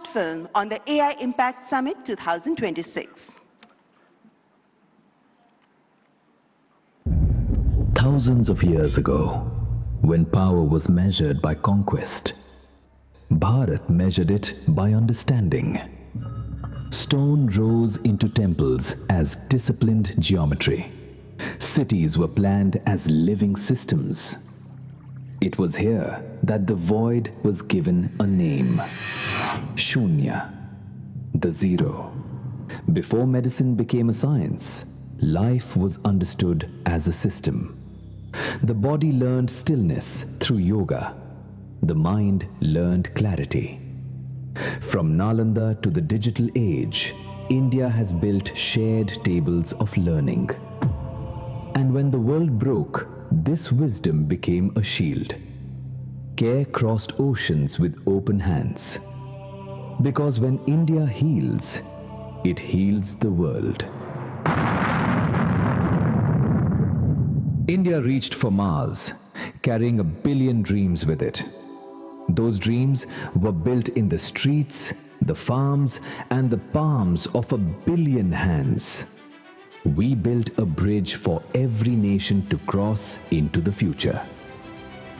film on the AI Impact Summit 2026. Thousands of years ago, when power was measured by conquest, Bharat measured it by understanding. Stone rose into temples as disciplined geometry. Cities were planned as living systems. It was here that the void was given a name. Shunya, the zero. Before medicine became a science, life was understood as a system. The body learned stillness through yoga. The mind learned clarity. From Nalanda to the digital age, India has built shared tables of learning. And when the world broke, this wisdom became a shield. Care crossed oceans with open hands. Because when India heals, it heals the world. India reached for Mars, carrying 1 billion dreams with it. Those dreams were built in the streets, the farms, and the palms of 1 billion hands. We built a bridge for every nation to cross into the future.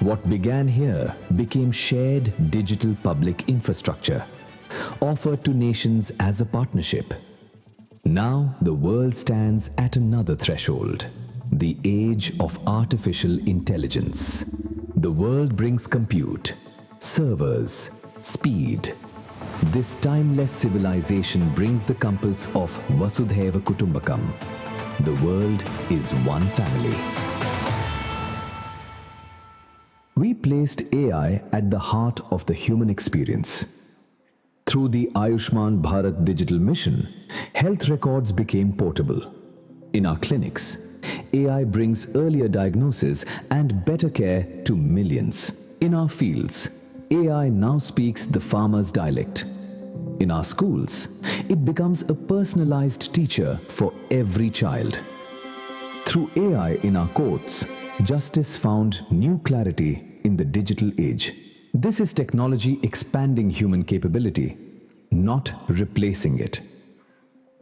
What began here became shared digital public infrastructure, offered to nations as a partnership. Now the world stands at another threshold, the age of artificial intelligence. The world brings compute, servers, speed. This timeless civilization brings the compass of Vasudhaiva Kutumbakam. The world is one family. We placed AI at the heart of the human experience. Through the Ayushman Bharat digital mission, health records became portable. In our clinics, AI brings earlier diagnosis and better care to millions. In our fields, AI now speaks the farmer's dialect. In our schools, it becomes a personalized teacher for every child. Through AI in our courts, justice found new clarity in the digital age. This is technology expanding human capability, not replacing it.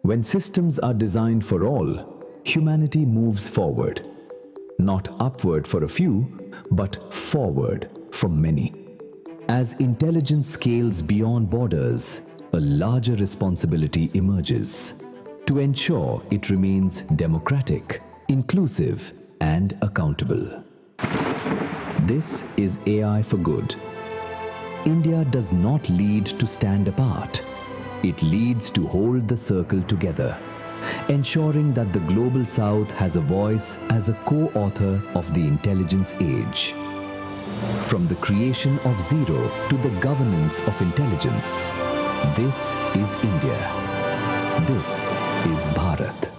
When systems are designed for all, humanity moves forward. Not upward for a few, but forward for many. As intelligence scales beyond borders, a larger responsibility emerges to ensure it remains democratic, inclusive, and accountable. This is AI for good. India does not lead to stand apart. It leads to hold the circle together, ensuring that the Global South has a voice as a co-author of the intelligence age. From the creation of zero to the governance of intelligence, this is India. This is Bharat.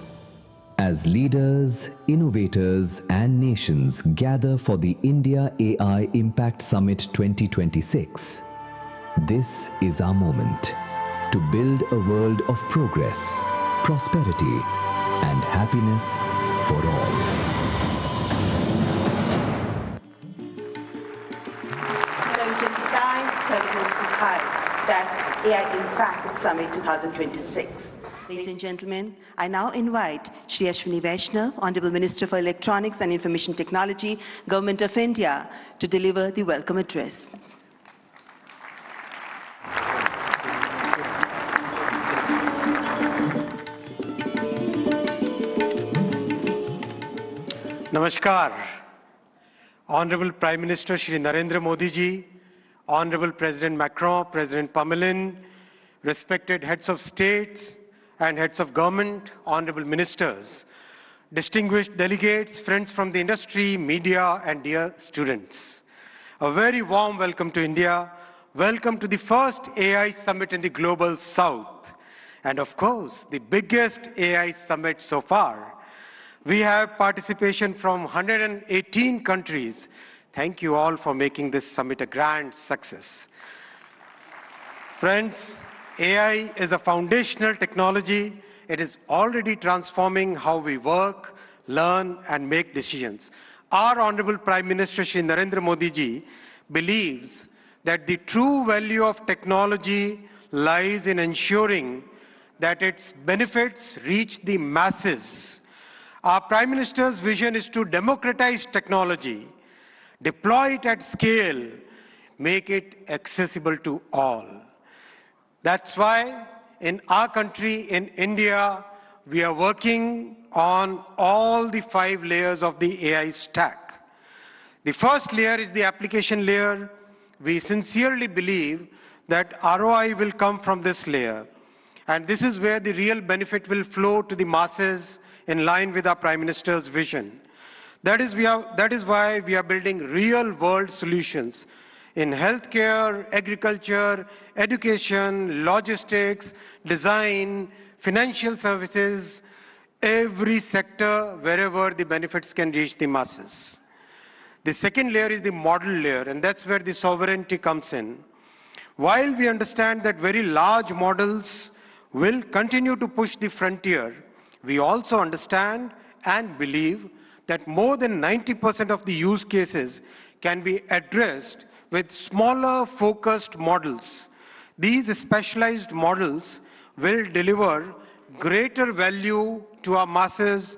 As leaders, innovators, and nations gather for the India AI Impact Summit 2026, this is our moment to build a world of progress, prosperity, and happiness for all. That's AI Impact Summit 2026. Ladies and gentlemen, I now invite Shri Ashwini Vaishnav, Honorable Minister for Electronics and Information Technology, Government of India, to deliver the welcome address. Namaskar. Honorable Prime Minister Shri Narendra Modi ji, Honorable President Macron, President Pamelin, respected heads of states and heads of government, honorable ministers, distinguished delegates, friends from the industry, media, and dear students. A very warm welcome to India. Welcome to the first AI summit in the Global South. And of course, the biggest AI summit so far. We have participation from 118 countries. Thank you all for making this summit a grand success. Friends, AI is a foundational technology. It is already transforming how we work, learn, and make decisions. Our Honorable Prime Minister Shri Narendra Modi ji believes that the true value of technology lies in ensuring that its benefits reach the masses. Our Prime Minister's vision is to democratize technology, deploy it at scale, make it accessible to all. That's why in our country, in India, we are working on all the 5 layers of the AI stack. The first layer is the application layer. We sincerely believe that ROI will come from this layer. And this is where the real benefit will flow to the masses in line with our Prime Minister's vision. That is why we are building real-world solutions in healthcare, agriculture, education, logistics, design, financial services, every sector wherever the benefits can reach the masses. The second layer is the model layer, and that's where the sovereignty comes in. While we understand that very large models will continue to push the frontier, we also understand and believe that more than 90% of the use cases can be addressed with smaller focused models. These specialized models will deliver greater value to our masses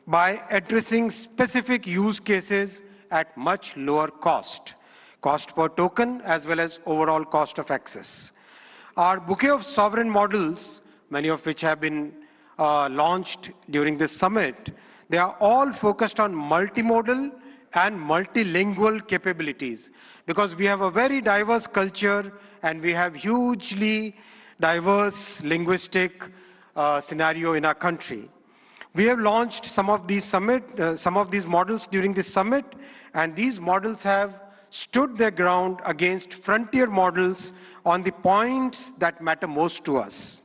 by addressing specific use cases at much lower cost per token as well as overall cost of access. Our bouquet of sovereign models, many of which have been launched during this summit, they are all focused on multimodal and multilingual capabilities because we have a very diverse culture and we have hugely diverse linguistic scenario in our country. We have launched some of these models during this summit, and these models have stood their ground against frontier models on the points that matter most to us.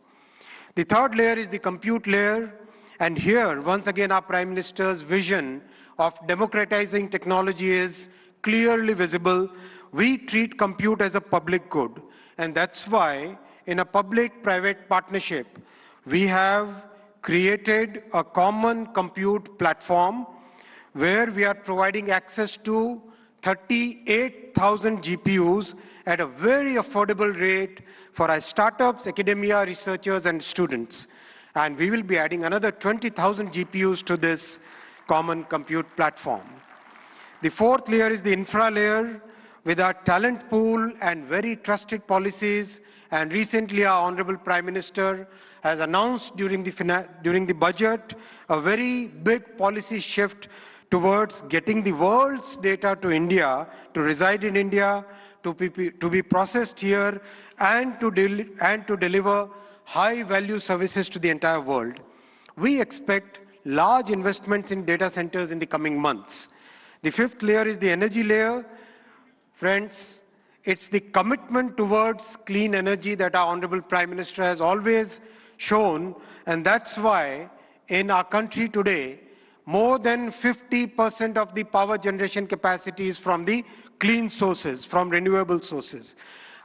The third layer is the compute layer, and here, once again, our Prime Minister's vision of democratizing technology is clearly visible. We treat compute as a public good, and that's why in a public-private partnership, we have created a common compute platform where we are providing access to 38,000 GPUs at a very affordable rate for our startups, academia, researchers, and students. And we will be adding another 20,000 GPUs to this common compute platform. The fourth layer is the infra layer with our talent pool and very trusted policies. And recently, our Honorable Prime Minister has announced during the budget a very big policy shift towards getting the world's data to India, to reside in India, to be processed here, and to deliver high-value services to the entire world. We expect large investments in data centers in the coming months. The fifth layer is the energy layer. Friends, it's the commitment towards clean energy that our Honorable Prime Minister has always shown, and that's why in our country today, more than 50% of the power generation capacity is from the clean sources, from renewable sources.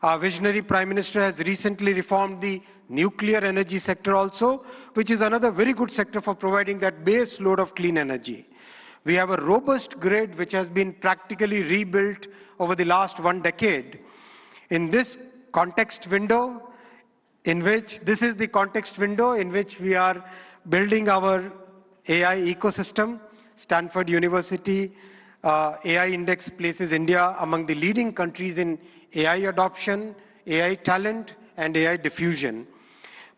Our visionary Prime Minister has recently reformed the nuclear energy sector also, which is another very good sector for providing that base load of clean energy. We have a robust grid which has been practically rebuilt over the last 1 decade. In this context window, this is the context window in which we are building our AI ecosystem. Stanford University AI Index places India among the leading countries in AI adoption, AI talent, and AI diffusion.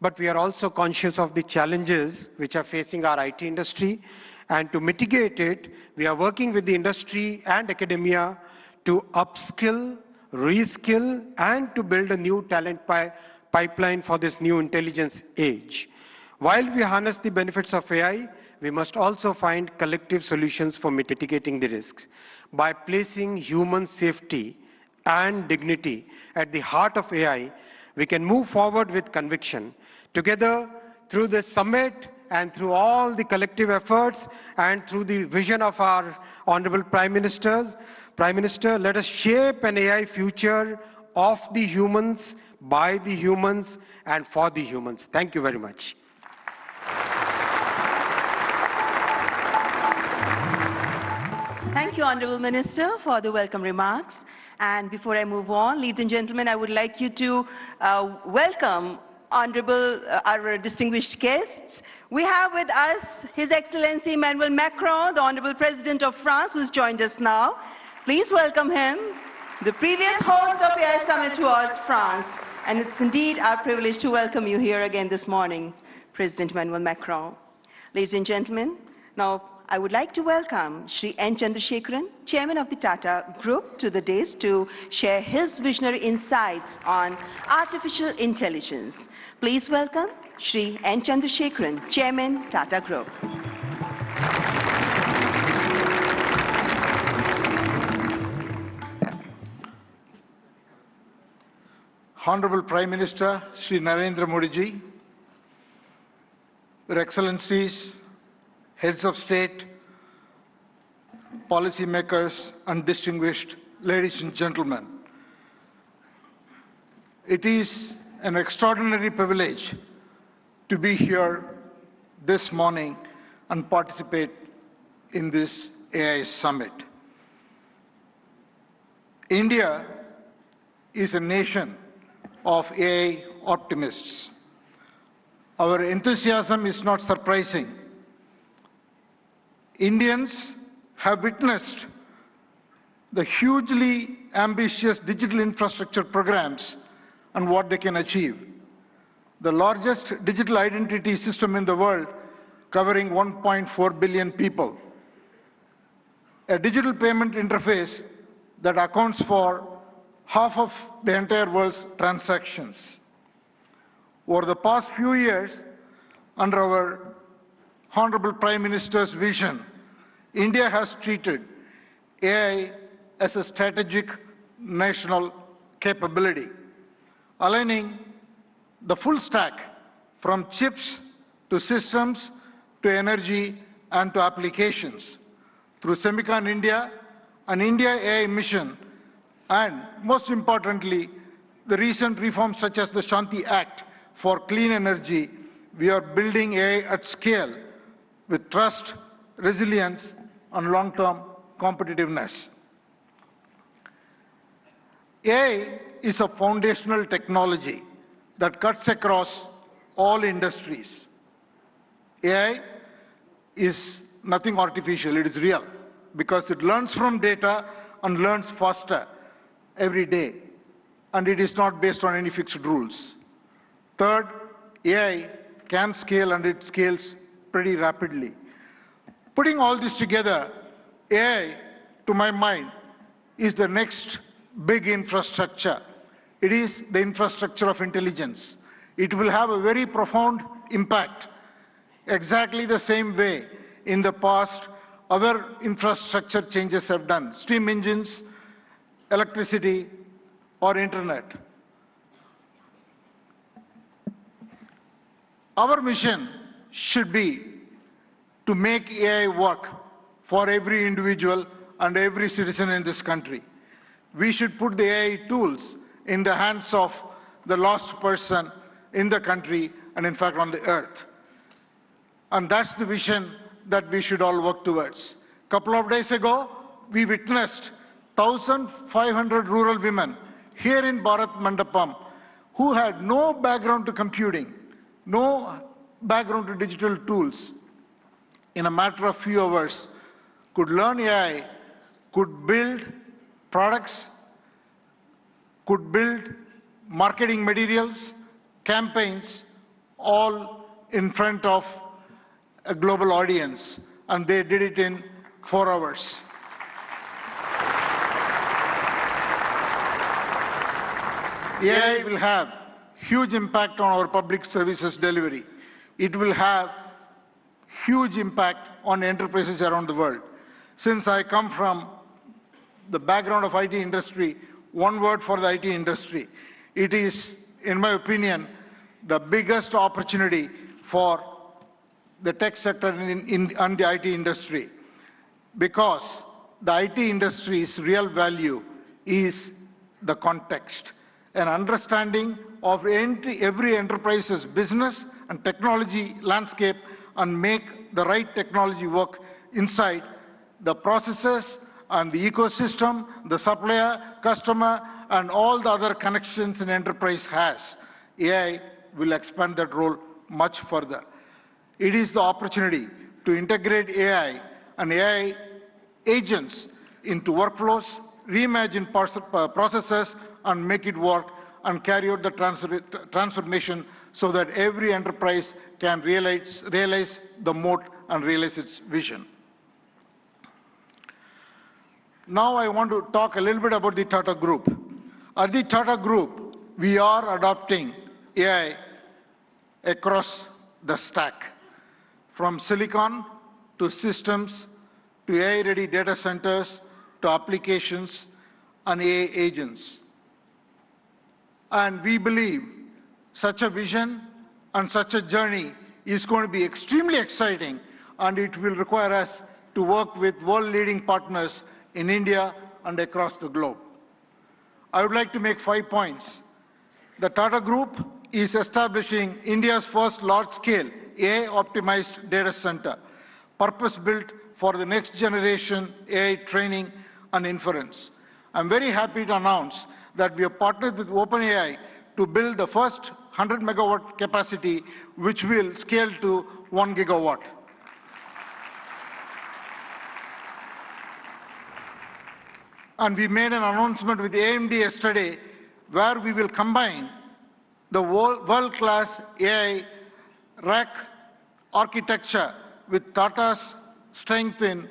But we are also conscious of the challenges which are facing our IT industry. And to mitigate it, we are working with the industry and academia to upskill, reskill, and to build a new talent pipeline for this new intelligence age. While we harness the benefits of AI, we must also find collective solutions for mitigating the risks. By placing human safety and dignity at the heart of AI, we can move forward with conviction. Together, through this summit and through all the collective efforts and through the vision of our Honorable Prime Minister, let us shape an AI future of the humans, by the humans, and for the humans. Thank you very much. Thank you, Honorable Minister, for the welcome remarks. And before I move on, ladies and gentlemen, I would like you to welcome our distinguished guests. We have with us His Excellency Emmanuel Macron, the Honorable President of France, who's joined us now. Please welcome him. The previous host of AI Summit was France, and it's indeed our privilege to welcome you here again this morning, President Emmanuel Macron. Ladies and gentlemen, now I would like to welcome Shri N. Chandrasekaran, Chairman of the Tata Group, to the dais to share his visionary insights on artificial intelligence. Please welcome Shri N. Chandrasekaran, Chairman, Tata Group. Honorable Prime Minister Shri Narendra Modi ji, Your Excellencies, Heads of State, policymakers, and distinguished ladies and gentlemen. It is an extraordinary privilege to be here this morning and participate in this AI Summit. India is a nation of AI optimists. Our enthusiasm is not surprising. Indians have witnessed the hugely ambitious digital infrastructure programs and what they can achieve. The largest digital identity system in the world, covering 1.4 billion people. A digital payment interface that accounts for half of the entire world's transactions. Over the past few years, under our Honorable Prime Minister's vision, India has treated AI as a strategic national capability, aligning the full stack from chips to systems to energy and to applications through Semicon India, an India AI mission, and most importantly, the recent reforms such as the Shanti Act for clean energy. We are building AI at scale with trust, resilience, and long-term competitiveness. AI is a foundational technology that cuts across all industries. AI is nothing artificial, it is real, because it learns from data and learns faster every day, and it is not based on any fixed rules. Third, AI can scale, and it scales pretty rapidly. Putting all this together, AI, to my mind, is the next big infrastructure. It is the infrastructure of intelligence. It will have a very profound impact, exactly the same way in the past other infrastructure changes have done, steam engines, electricity, or internet. Our mission should be to make AI work for every individual and every citizen in this country. We should put the AI tools in the hands of the last person in the country and in fact on the earth. And that's the vision that we should all work towards. A couple of days ago, we witnessed 1,500 rural women here in Bharat Mandapam who had no background to computing, no background to digital tools. In a matter of few hours, could learn AI, could build products, could build marketing materials, campaigns, all in front of a global audience, and they did it in 4 hours. AI will have huge impact on our public services delivery. It will have huge impact on enterprises around the world. Since I come from the background of IT industry, one word for the IT industry. It is, in my opinion, the biggest opportunity for the tech sector and the IT industry, because the IT industry's real value is the context, an understanding of every enterprise's business and technology landscape, and make the right technology work inside the processes and the ecosystem, the supplier, customer, and all the other connections an enterprise has. AI will expand that role much further. It is the opportunity to integrate AI and AI agents into workflows, reimagine processes, and make it work and carry out the transformation so that every enterprise can realize the moat and realize its vision. Now I want to talk a little bit about the Tata Group. At the Tata Group, we are adopting AI across the stack, from silicon to systems to AI-ready data centers to applications and AI agents. And we believe such a vision and such a journey is going to be extremely exciting, and it will require us to work with world-leading partners in India and across the globe. I would like to make 5 points. The Tata Group is establishing India's first large-scale AI-optimized data center, purpose-built for the next generation AI training and inference. I'm very happy to announce that we have partnered with OpenAI to build the first 100 megawatt capacity, which will scale to 1 gigawatt. And we made an announcement with AMD yesterday where we will combine the world-class AI rack architecture with Tata's strength in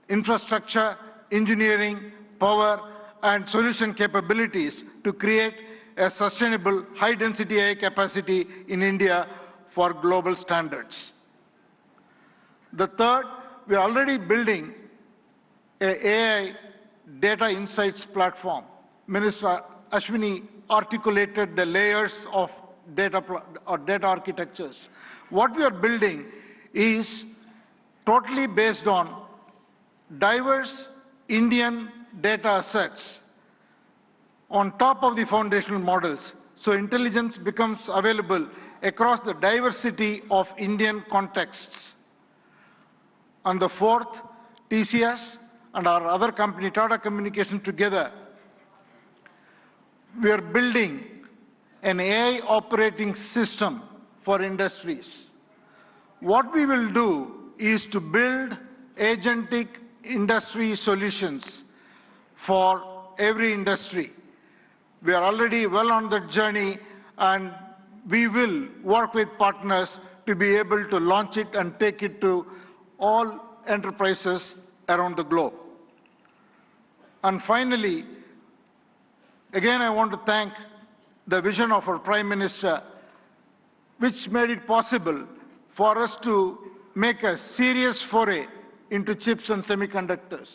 infrastructure, engineering, power, and solution capabilities to create a sustainable high-density AI capacity in India for global standards. The third, we are already building an AI data insights platform. Minister Ashwini articulated the layers of data architectures. What we are building is totally based on diverse Indian data sets on top of the foundational models, so intelligence becomes available across the diversity of Indian contexts. And the fourth, TCS and our other company, Tata Communications, together, we are building an AI operating system for industries. What we will do is to build agentic industry solutions for every industry. We are already well on that journey, and we will work with partners to be able to launch it and take it to all enterprises around the globe. And finally, again, I want to thank the vision of our Prime Minister, which made it possible for us to make a serious foray into chips and semiconductors.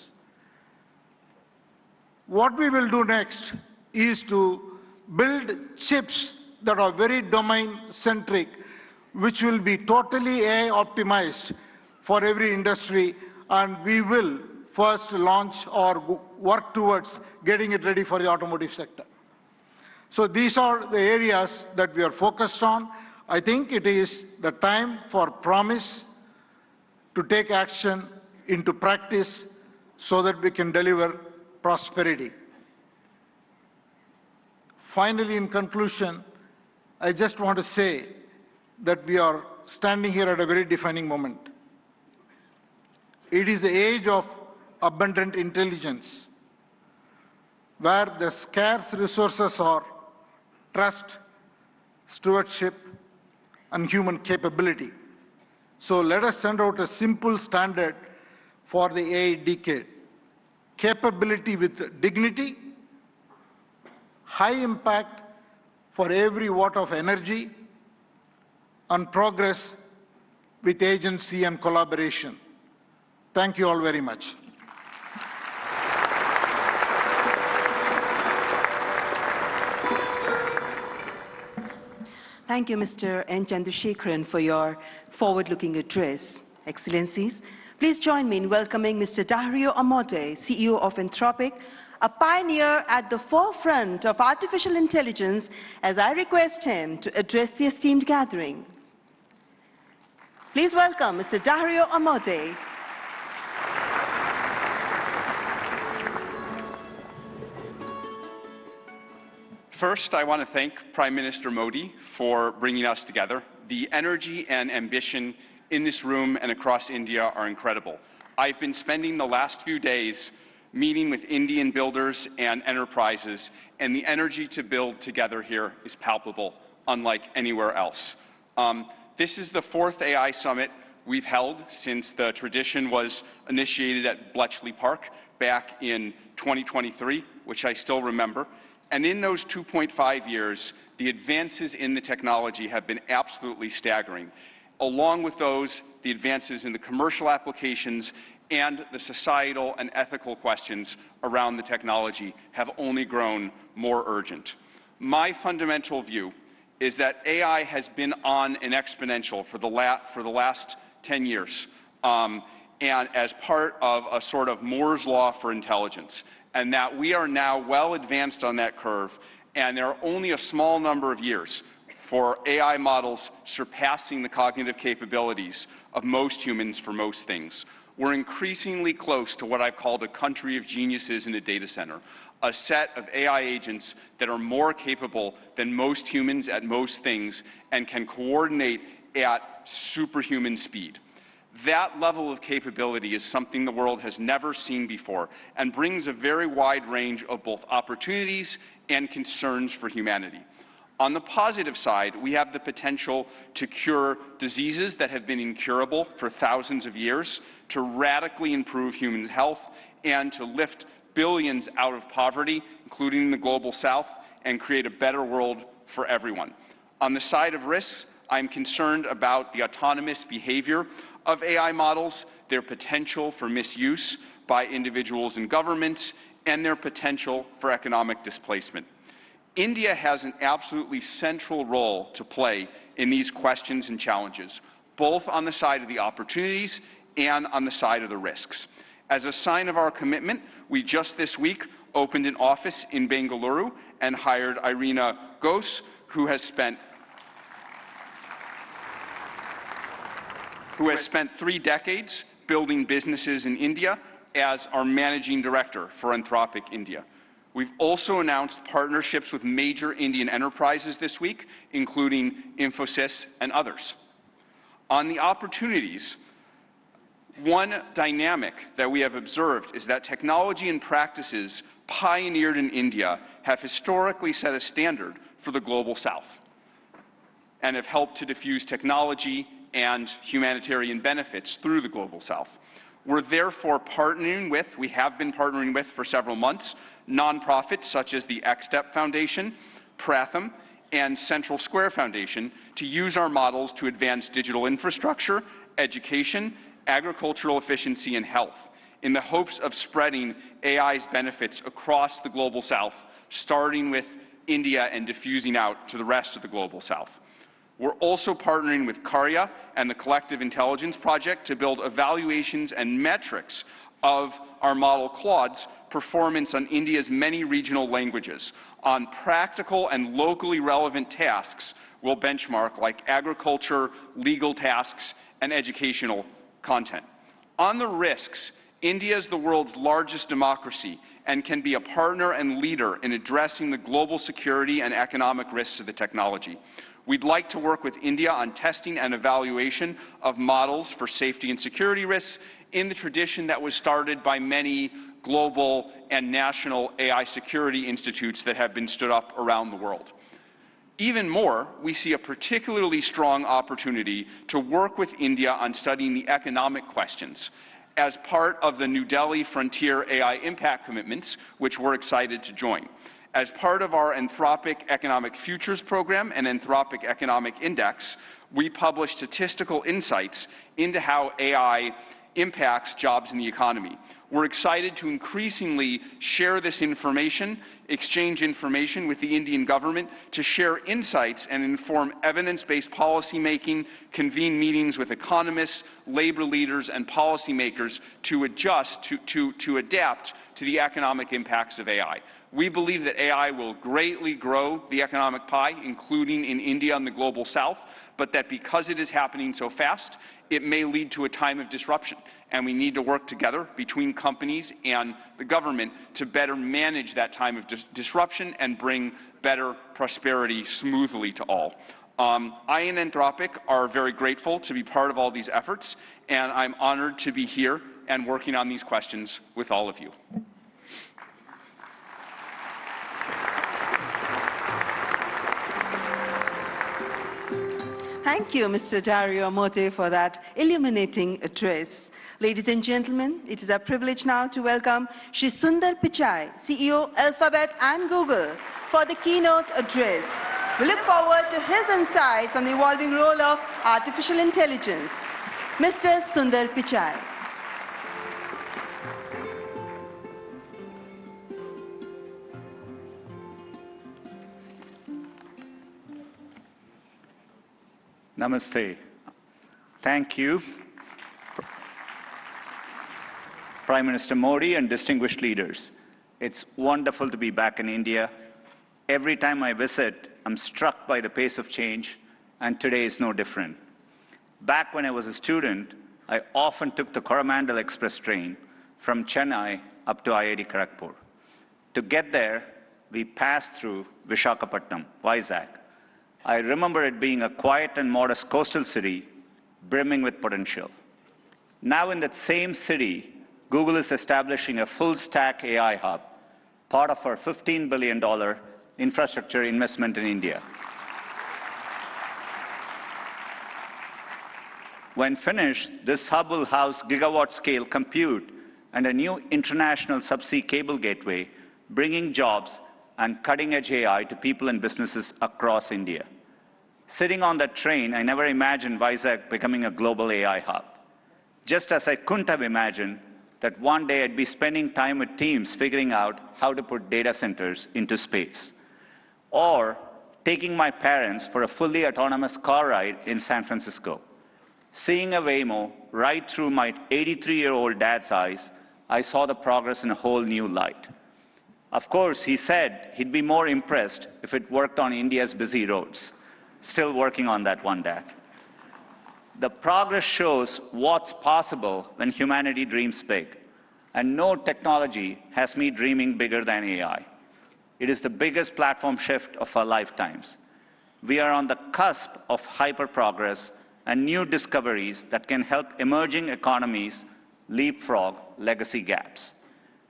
What we will do next is to build chips that are very domain-centric, which will be totally AI-optimized for every industry, and we will first launch or work towards getting it ready for the automotive sector. So these are the areas that we are focused on. I think it is the time for promise to take action into practice so that we can deliver prosperity. Finally, in conclusion, I just want to say that we are standing here at a very defining moment. It is the age of abundant intelligence, where the scarce resources are trust, stewardship, and human capability. So let us send out a simple standard for the AI decade. Capability with dignity, high impact for every watt of energy, and progress with agency and collaboration. Thank you all very much. Thank you, Mr. N. Chandrasekharan, for your forward-looking address. Excellencies, please join me in welcoming Mr. Dario Amodei, CEO of Anthropic, a pioneer at the forefront of artificial intelligence, as I request him to address the esteemed gathering. Please welcome Mr. Dario Amodei. First, I want to thank Prime Minister Modi for bringing us together. The energy and ambition in this room and across India are incredible. I've been spending the last few days meeting with Indian builders and enterprises, and the energy to build together here is palpable, unlike anywhere else. This is the 4th AI summit we've held since the tradition was initiated at Bletchley Park back in 2023, which I still remember. And in those 2.5 years, the advances in the technology have been absolutely staggering. Along with those, the advances in the commercial applications and the societal and ethical questions around the technology have only grown more urgent. My fundamental view is that AI has been on an exponential for the last 10 years, and as part of a sort of Moore's law for intelligence, and that we are now well advanced on that curve, and there are only a small number of years for AI models surpassing the cognitive capabilities of most humans for most things. We're increasingly close to what I've called a country of geniuses in a data center, a set of AI agents that are more capable than most humans at most things and can coordinate at superhuman speed. That level of capability is something the world has never seen before and brings a very wide range of both opportunities and concerns for humanity. On the positive side, we have the potential to cure diseases that have been incurable for thousands of years, to radically improve human health, and to lift billions out of poverty, including in the global south, and create a better world for everyone. On the side of risks, I'm concerned about the autonomous behavior of AI models, their potential for misuse by individuals and governments, and their potential for economic displacement. India has an absolutely central role to play in these questions and challenges, both on the side of the opportunities and on the side of the risks. As a sign of our commitment, we just this week opened an office in Bengaluru and hired Irina Ghose, who has spent 3 decades building businesses in India as our managing director for Anthropic India. We've also announced partnerships with major Indian enterprises this week, including Infosys and others. On the opportunities, one dynamic that we have observed is that technology and practices pioneered in India have historically set a standard for the global south and have helped to diffuse technology and humanitarian benefits through the global south. We're therefore we have been partnering with for several months, nonprofits such as the XSTEP Foundation, Pratham, and Central Square Foundation to use our models to advance digital infrastructure, education, agricultural efficiency, and health, in the hopes of spreading AI's benefits across the global south, starting with India and diffusing out to the rest of the global south. We're also partnering with Karya and the Collective Intelligence Project to build evaluations and metrics of our model Claude's performance on India's many regional languages. On practical and locally relevant tasks, we'll benchmark like agriculture, legal tasks, and educational content. On the risks, India is the world's largest democracy and can be a partner and leader in addressing the global security and economic risks of the technology. We'd like to work with India on testing and evaluation of models for safety and security risks in the tradition that was started by many global and national AI security institutes that have been stood up around the world. Even more, we see a particularly strong opportunity to work with India on studying the economic questions as part of the New Delhi Frontier AI Impact Commitments, which we're excited to join. As part of our Anthropic Economic Futures Program and Anthropic Economic Index, we publish statistical insights into how AI impacts jobs in the economy. We're excited to increasingly share this information, exchange information with the Indian government to share insights and inform evidence-based policymaking, convene meetings with economists, labor leaders, and policymakers to adapt to the economic impacts of AI. We believe that AI will greatly grow the economic pie, including in India and the global south, but that because it is happening so fast, it may lead to a time of disruption. And we need to work together between companies and the government to better manage that time of disruption and bring better prosperity smoothly to all. I and Anthropic are very grateful to be part of all these efforts, and I'm honored to be here and working on these questions with all of you. Thank you, Mr. Dario Amodei, for that illuminating address. Ladies and gentlemen, it is our privilege now to welcome Shri Sundar Pichai, CEO, Alphabet and Google, for the keynote address. We look forward to his insights on the evolving role of artificial intelligence. Mr. Sundar Pichai. Namaste. Thank you, Prime Minister Modi and distinguished leaders. It's wonderful to be back in India. Every time I visit, I'm struck by the pace of change, and today is no different. Back when I was a student, I often took the Coromandel Express train from Chennai up to IIT Kharagpur. To get there, we passed through Visakhapatnam, Vizag. I remember it being a quiet and modest coastal city, brimming with potential. Now in that same city, Google is establishing a full-stack AI hub, part of our $15 billion infrastructure investment in India. When finished, this hub will house gigawatt-scale compute and a new international subsea cable gateway, bringing jobs and cutting-edge AI to people and businesses across India. Sitting on that train, I never imagined Vizag becoming a global AI hub. Just as I couldn't have imagined that one day I'd be spending time with teams figuring out how to put data centers into space. Or taking my parents for a fully autonomous car ride in San Francisco. Seeing a Waymo right through my 83-year-old dad's eyes, I saw the progress in a whole new light. Of course, he said he'd be more impressed if it worked on India's busy roads. Still working on that one, Dad. The progress shows what's possible when humanity dreams big. And no technology has me dreaming bigger than AI. It is the biggest platform shift of our lifetimes. We are on the cusp of hyper-progress and new discoveries that can help emerging economies leapfrog legacy gaps.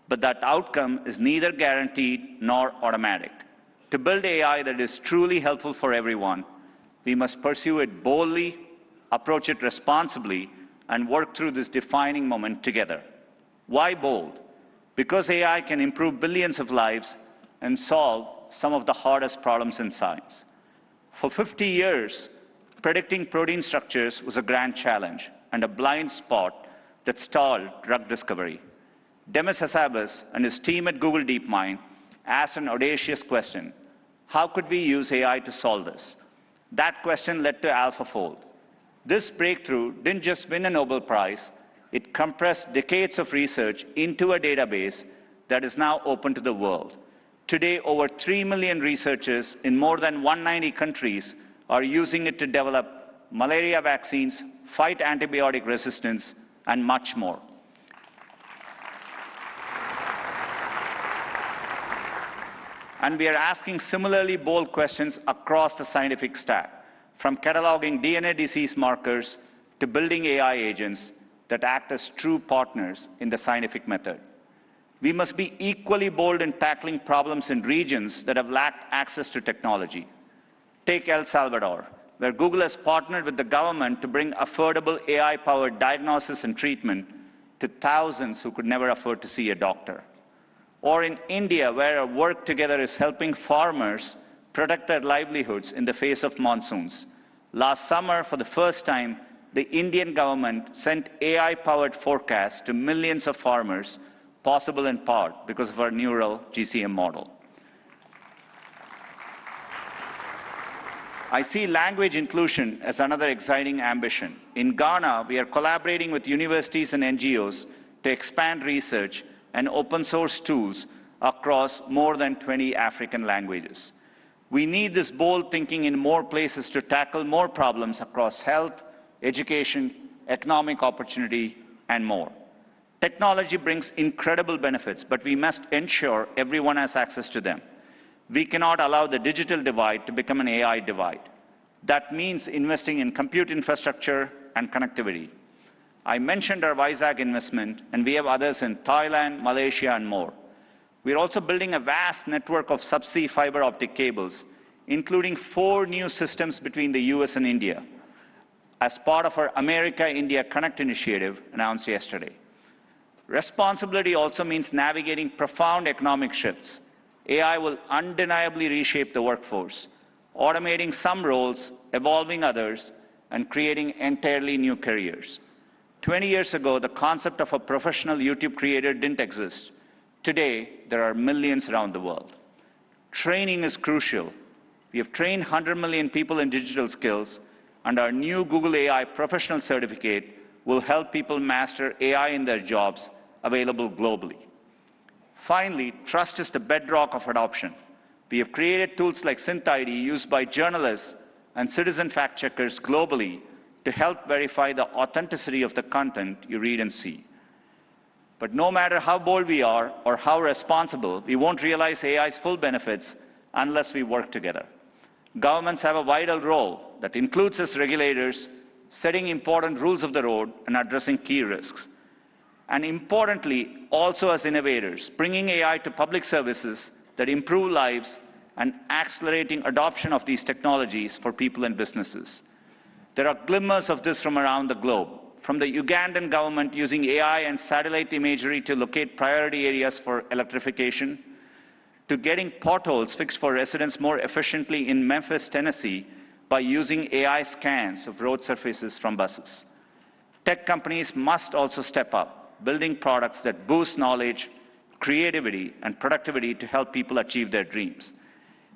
But that outcome is neither guaranteed nor automatic. To build AI that is truly helpful for everyone, we must pursue it boldly, approach it responsibly, and work through this defining moment together. Why bold? Because AI can improve billions of lives and solve some of the hardest problems in science. For 50 years, predicting protein structures was a grand challenge and a blind spot that stalled drug discovery. Demis Hassabis and his team at Google DeepMind asked an audacious question: how could we use AI to solve this? That question led to AlphaFold. This breakthrough didn't just win a Nobel Prize, it compressed decades of research into a database that is now open to the world. Today, over 3 million researchers in more than 190 countries are using it to develop malaria vaccines, fight antibiotic resistance, and much more. And we are asking similarly bold questions across the scientific stack, from cataloging DNA disease markers to building AI agents that act as true partners in the scientific method. We must be equally bold in tackling problems in regions that have lacked access to technology. Take El Salvador, where Google has partnered with the government to bring affordable AI-powered diagnosis and treatment to thousands who could never afford to see a doctor. Or in India, where our work together is helping farmers protect their livelihoods in the face of monsoons. Last summer, for the first time, the Indian government sent AI-powered forecasts to millions of farmers, possible in part because of our neural GCM model. I see language inclusion as another exciting ambition. In Ghana, we are collaborating with universities and NGOs to expand research and open source tools across more than 20 African languages. We need this bold thinking in more places to tackle more problems across health, education, economic opportunity, and more. Technology brings incredible benefits, but we must ensure everyone has access to them. We cannot allow the digital divide to become an AI divide. That means investing in compute infrastructure and connectivity. I mentioned our Vizag investment, and we have others in Thailand, Malaysia, and more. We're also building a vast network of subsea fiber optic cables, including 4 new systems between the US and India, as part of our America-India Connect initiative announced yesterday. Responsibility also means navigating profound economic shifts. AI will undeniably reshape the workforce, automating some roles, evolving others, and creating entirely new careers. 20 years ago, the concept of a professional YouTube creator didn't exist. Today, there are millions around the world. Training is crucial. We have trained 100 million people in digital skills, and our new Google AI professional certificate will help people master AI in their jobs, available globally. Finally, trust is the bedrock of adoption. We have created tools like SynthID used by journalists and citizen fact-checkers globally to help verify the authenticity of the content you read and see. But no matter how bold we are or how responsible, we won't realize AI's full benefits unless we work together. Governments have a vital role that includes as regulators, setting important rules of the road and addressing key risks. And importantly, also as innovators, bringing AI to public services that improve lives and accelerating adoption of these technologies for people and businesses. There are glimmers of this from around the globe, from the Ugandan government using AI and satellite imagery to locate priority areas for electrification, to getting potholes fixed for residents more efficiently in Memphis, Tennessee, by using AI scans of road surfaces from buses. Tech companies must also step up, building products that boost knowledge, creativity, and productivity to help people achieve their dreams.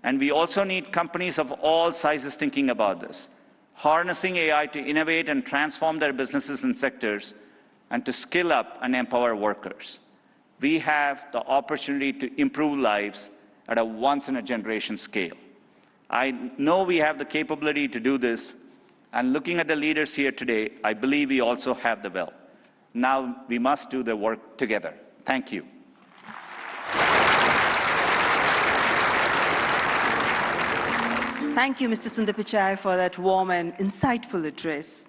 And we also need companies of all sizes thinking about this, harnessing AI to innovate and transform their businesses and sectors, and to skill up and empower workers. We have the opportunity to improve lives at a once-in-a-generation scale. I know we have the capability to do this, and looking at the leaders here today, I believe we also have the will. Now we must do the work together. Thank you. Thank you, Mr. Sundar Pichai, for that warm and insightful address.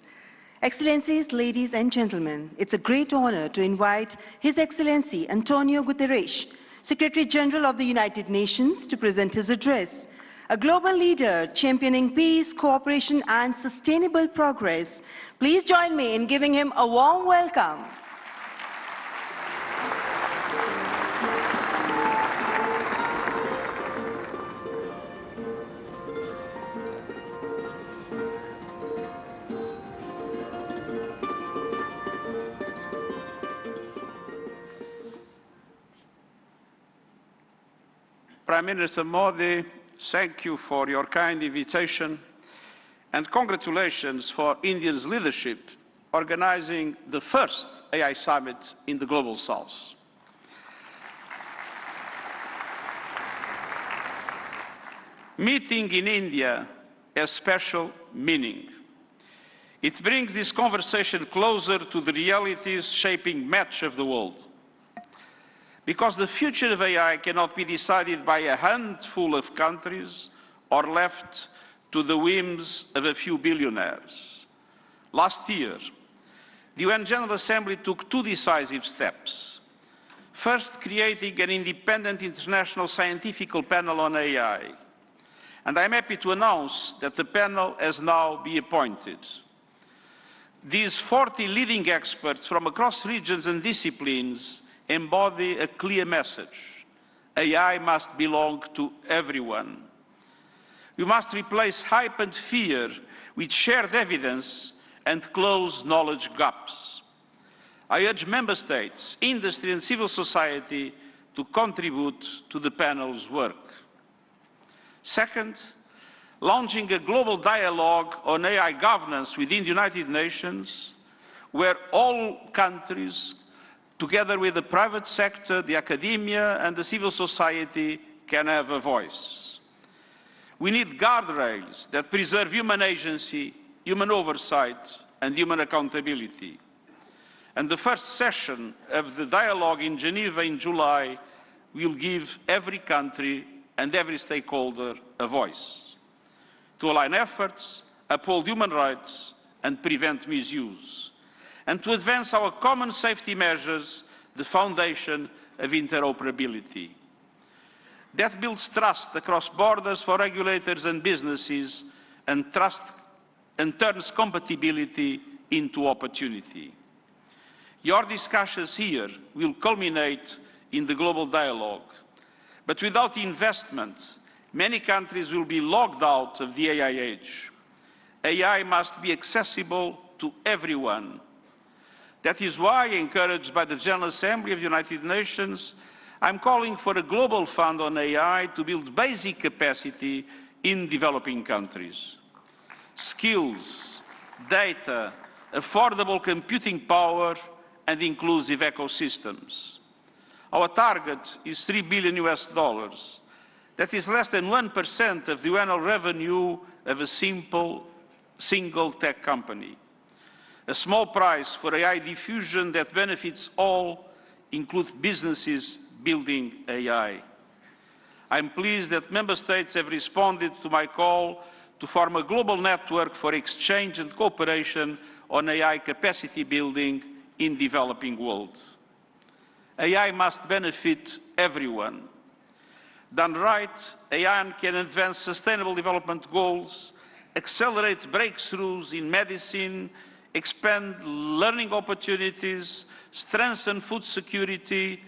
Excellencies, ladies and gentlemen, it's a great honor to invite His Excellency Antonio Guterres, Secretary General of the United Nations, to present his address. A global leader championing peace, cooperation, and sustainable progress. Please join me in giving him a warm welcome. Prime Minister Modi, thank you for your kind invitation, and congratulations for India's leadership organizing the first AI summit in the Global South. Meeting in India has special meaning. It brings this conversation closer to the realities shaping much of the world. Because the future of AI cannot be decided by a handful of countries or left to the whims of a few billionaires. Last year, the UN General Assembly took 2 decisive steps. First, creating an independent international scientific panel on AI. And I'm happy to announce that the panel has now been appointed. These 40 leading experts from across regions and disciplines embody a clear message. AI must belong to everyone. We must replace hype and fear with shared evidence and close knowledge gaps. I urge member states, industry and civil society to contribute to the panel's work. Second, launching a global dialogue on AI governance within the United Nations, where all countries, together with the private sector, the academia, and the civil society, can have a voice. We need guardrails that preserve human agency, human oversight, and human accountability. And the first session of the dialogue in Geneva in July will give every country and every stakeholder a voice to align efforts, uphold human rights, and prevent misuse, and to advance our common safety measures, the foundation of interoperability. That builds trust across borders for regulators and businesses, and turns compatibility into opportunity. Your discussions here will culminate in the global dialogue, but without investment, many countries will be locked out of the AI age. AI must be accessible to everyone. That is why, encouraged by the General Assembly of the United Nations, I'm calling for a global fund on AI to build basic capacity in developing countries. Skills, data, affordable computing power, and inclusive ecosystems. Our target is $3 billion US. That is less than 1% of the annual revenue of a single tech company. A small price for AI diffusion that benefits all, include businesses building AI. I'm pleased that Member States have responded to my call to form a global network for exchange and cooperation on AI capacity building in developing world. AI must benefit everyone. Done right, AI can advance sustainable development goals, accelerate breakthroughs in medicine, expand learning opportunities, strengthen food security,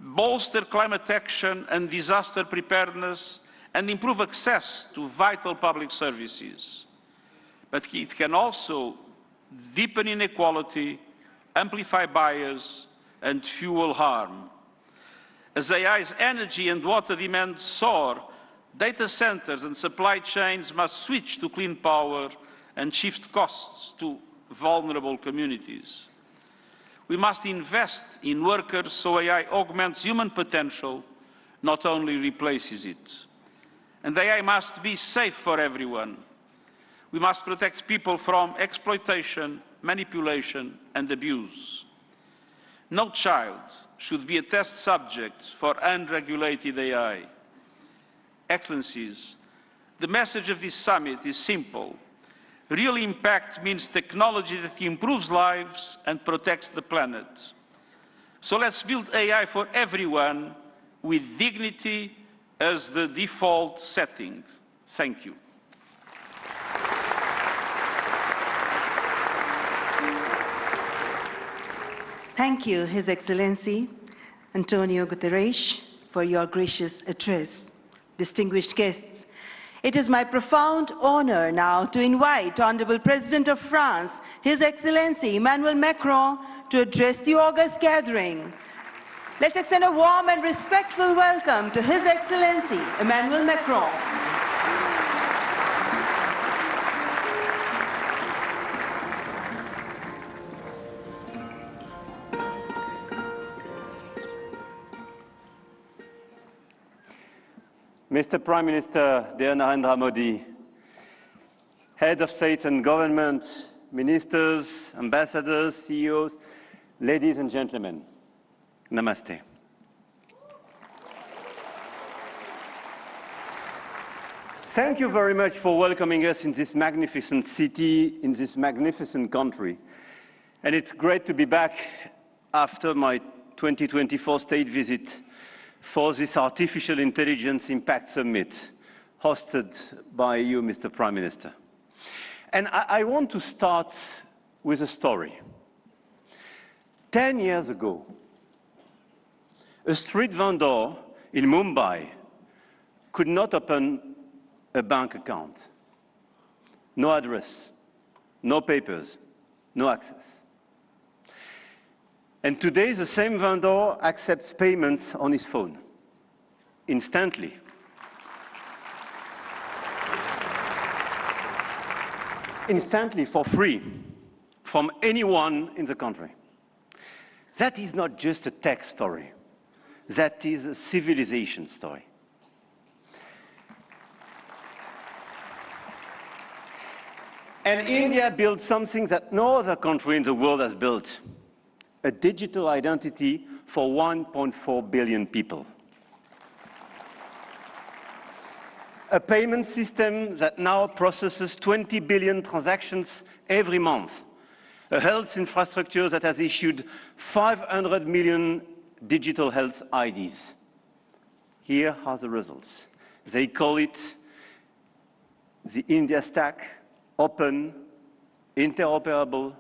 bolster climate action and disaster preparedness, and improve access to vital public services. But it can also deepen inequality, amplify bias, and fuel harm. As AI's energy and water demands soar, data centers and supply chains must switch to clean power and shift costs to vulnerable communities. We must invest in workers so AI augments human potential, not only replaces it. And AI must be safe for everyone. We must protect people from exploitation, manipulation, and abuse. No child should be a test subject for unregulated AI. Excellencies, the message of this summit is simple. Real impact means technology that improves lives and protects the planet. So let's build AI for everyone with dignity as the default setting. Thank you. Thank you, His Excellency Antonio Guterres, for your gracious address. Distinguished guests, it is my profound honor now to invite Honorable President of France, His Excellency Emmanuel Macron, to address the august gathering. Let's extend a warm and respectful welcome to His Excellency Emmanuel Macron. Mr. Prime Minister, dear Narendra Modi, Head of State and Government, Ministers, Ambassadors, CEOs, ladies and gentlemen, Namaste. Thank you very much for welcoming us in this magnificent city, in this magnificent country. And it's great to be back after my 2024 state visit for this Artificial Intelligence Impact Summit, hosted by you, Mr. Prime Minister. And I want to start with a story. 10 years ago, a street vendor in Mumbai could not open a bank account. No address, no papers, no access. And today, the same vendor accepts payments on his phone, instantly. Instantly, for free, from anyone in the country. That is not just a tech story. That is a civilization story. And India built something that no other country in the world has built. a digital identity for 1.4 billion people. A payment system that now processes 20 billion transactions every month. A health infrastructure that has issued 500 million digital health IDs. Here are the results. They call it the India Stack, open, interoperable,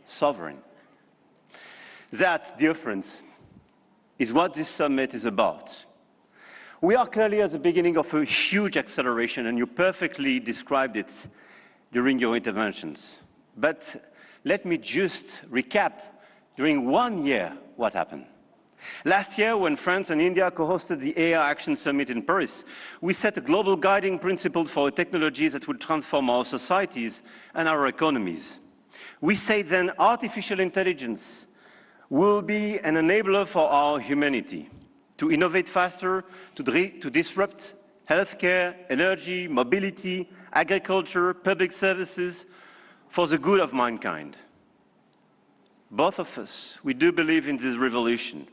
sovereign. That, dear friends, is what this summit is about. We are clearly at the beginning of a huge acceleration, and you perfectly described it during your interventions. But let me just recap during 1 year what happened. Last year, when France and India co-hosted the AI Action Summit in Paris, we set a global guiding principle for technologies that would transform our societies and our economies. We said then artificial intelligence will be an enabler for our humanity, to innovate faster, to disrupt healthcare, energy, mobility, agriculture, public services, for the good of mankind. Both of us, we do believe in this revolution.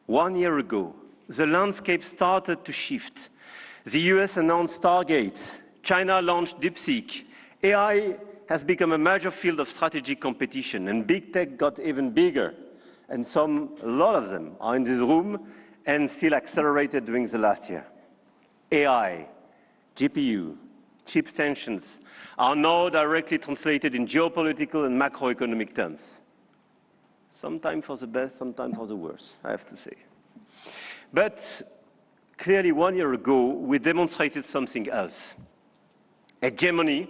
1 year ago, the landscape started to shift. The US announced Stargate, China launched DeepSeek, AI has become a major field of strategic competition, and big tech got even bigger. And a lot of them are in this room and still accelerated during the last year. AI, GPU, chip tensions are now directly translated in geopolitical and macroeconomic terms. Sometimes for the best, sometimes for the worst, I have to say. But clearly 1 year ago, we demonstrated something else. Hegemony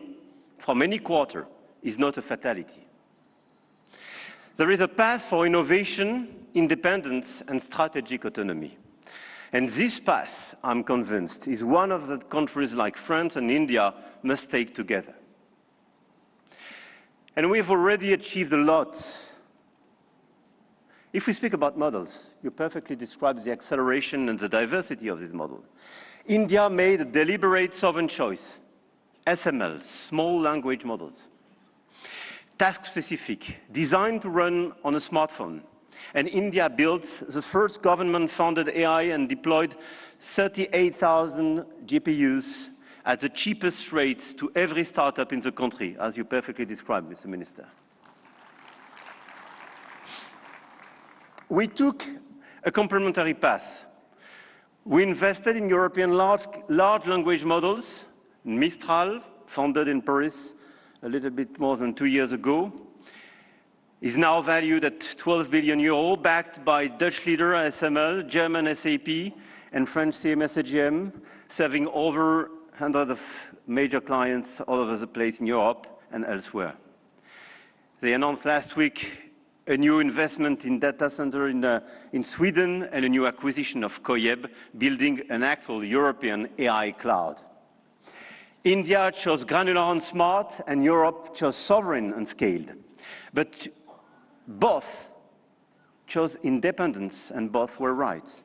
from any quarter is not a fatality. There is a path for innovation, independence, and strategic autonomy. And this path, I'm convinced, is one of the countries like France and India must take together. And we've already achieved a lot. If we speak about models, you perfectly described the acceleration and the diversity of this model. India made a deliberate sovereign choice. SML, small language models. Task-specific, designed to run on a smartphone. And India built the first government-funded AI and deployed 38,000 GPUs at the cheapest rates to every startup in the country, as you perfectly described, Mr. Minister. We took a complementary path. We invested in European large language models, Mistral, founded in Paris a little bit more than 2 years ago, is now valued at 12 billion euro, backed by Dutch leader SML, German SAP, and French CMS AGM, serving over 100 of major clients all over the place in Europe and elsewhere. They announced last week a new investment in data center in Sweden and a new acquisition of Koyeb, building an actual European AI cloud. India chose granular and smart, and Europe chose sovereign and scaled. But both chose independence, and both were right.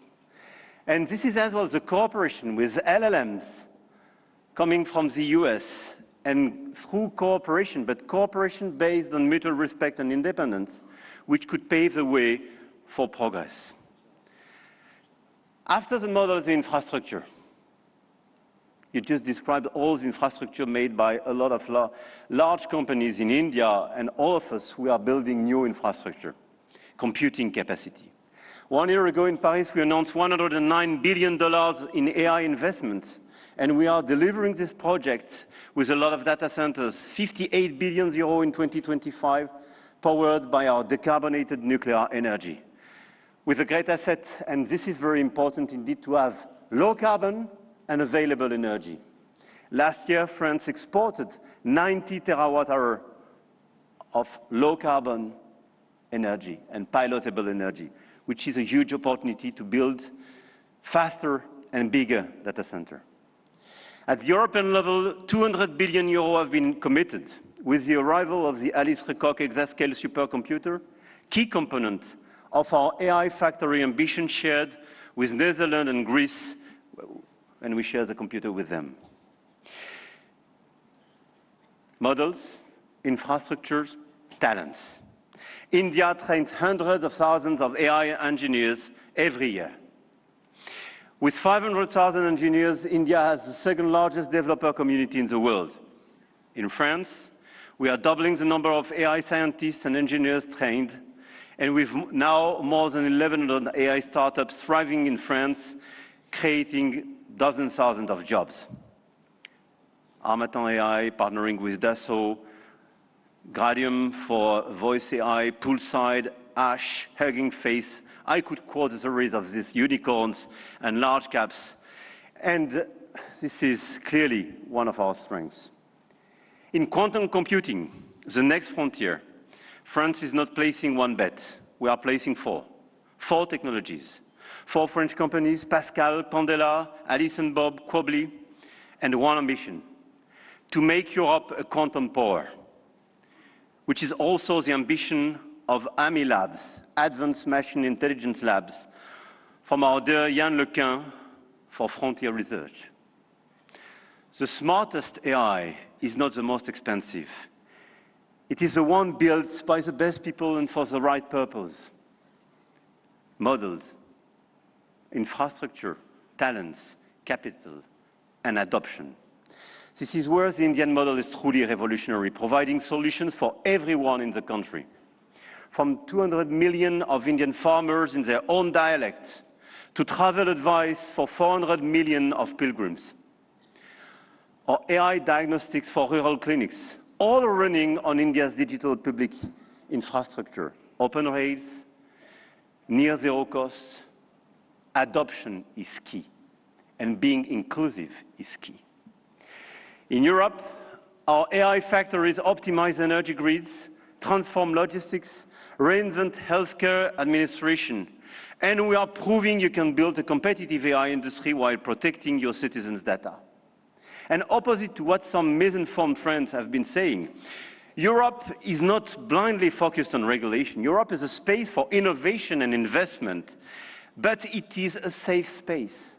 And this is as well the cooperation with LLMs coming from the US, and through cooperation, but cooperation based on mutual respect and independence, which could pave the way for progress. After the model of the infrastructure, you just described all the infrastructure made by a lot of large companies in India, and all of us, we are building new infrastructure, computing capacity. 1 year ago in Paris, we announced $109 billion in AI investments, and we are delivering this project with a lot of data centers, 58 billion euro in 2025, powered by our decarbonated nuclear energy. With a great asset, and this is very important indeed, to have low carbon and available energy. Last year, France exported 90 terawatt-hours of low-carbon energy and pilotable energy, which is a huge opportunity to build faster and bigger data center. At the European level, 200 billion euro have been committed with the arrival of the Alice Lecoq exascale supercomputer, key component of our AI factory ambition shared with Netherlands and Greece, and we share the computer with them. Models, infrastructures, talents. India trains hundreds of thousands of AI engineers every year. With 500,000 engineers, India has the second largest developer community in the world. In France, we are doubling the number of AI scientists and engineers trained, and we've now more than 1,100 AI startups thriving in France, creating dozens of thousands of jobs. Harmattan AI partnering with Dassault, Gradium for voice AI, Poolside, Ash, Hugging Face. I could quote the series of these unicorns and large caps, and this is clearly one of our strengths. In quantum computing, the next frontier, France is not placing one bet. We are placing four. Four technologies. Four French companies, Pascal, Pandela, Alice and Bob, Quobly, and one ambition, to make Europe a quantum power, which is also the ambition of AMI Labs, Advanced Machine Intelligence Labs, from our dear Yann Lequin for Frontier Research. The smartest AI is not the most expensive. It is the one built by the best people and for the right purpose. Models, infrastructure, talents, capital, and adoption. This is where the Indian model is truly revolutionary, providing solutions for everyone in the country. From 200 million of Indian farmers in their own dialect, to travel advice for 400 million of pilgrims, or AI diagnostics for rural clinics, all running on India's digital public infrastructure. Open rails, near zero costs, adoption is key, and being inclusive is key. In Europe, our AI factories optimize energy grids, transform logistics, reinvent healthcare administration, and we are proving you can build a competitive AI industry while protecting your citizens' data. And opposite to what some misinformed friends have been saying, Europe is not blindly focused on regulation. Europe is a space for innovation and investment, but it is a safe space.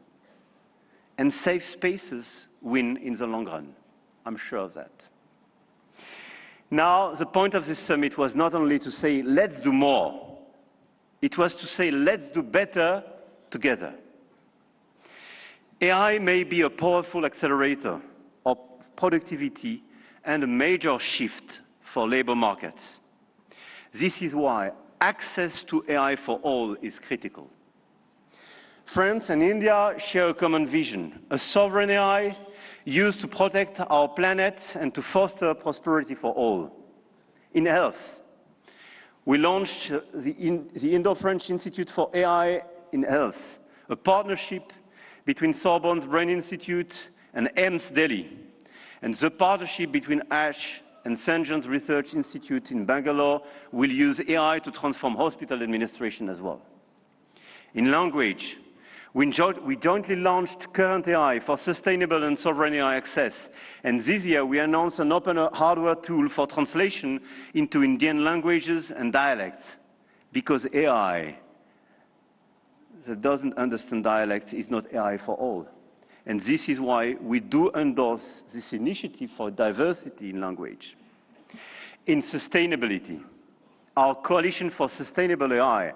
And safe spaces win in the long run. I'm sure of that. Now, the point of this summit was not only to say, let's do more. It was to say, let's do better together. AI may be a powerful accelerator of productivity and a major shift for labor markets. This is why access to AI for all is critical. France and India share a common vision, a sovereign AI used to protect our planet and to foster prosperity for all. In health, we launched the Indo-French Institute for AI in Health, a partnership between Sorbonne's Brain Institute and AIIMS Delhi, and the partnership between ASH and St. John's Research Institute in Bangalore will use AI to transform hospital administration as well. In language, we jointly launched Current AI for sustainable and sovereign AI access, and this year we announced an open hardware tool for translation into Indian languages and dialects, because AI that doesn't understand dialects is not AI for all. And this is why we do endorse this initiative for diversity in language. In sustainability, our Coalition for Sustainable AI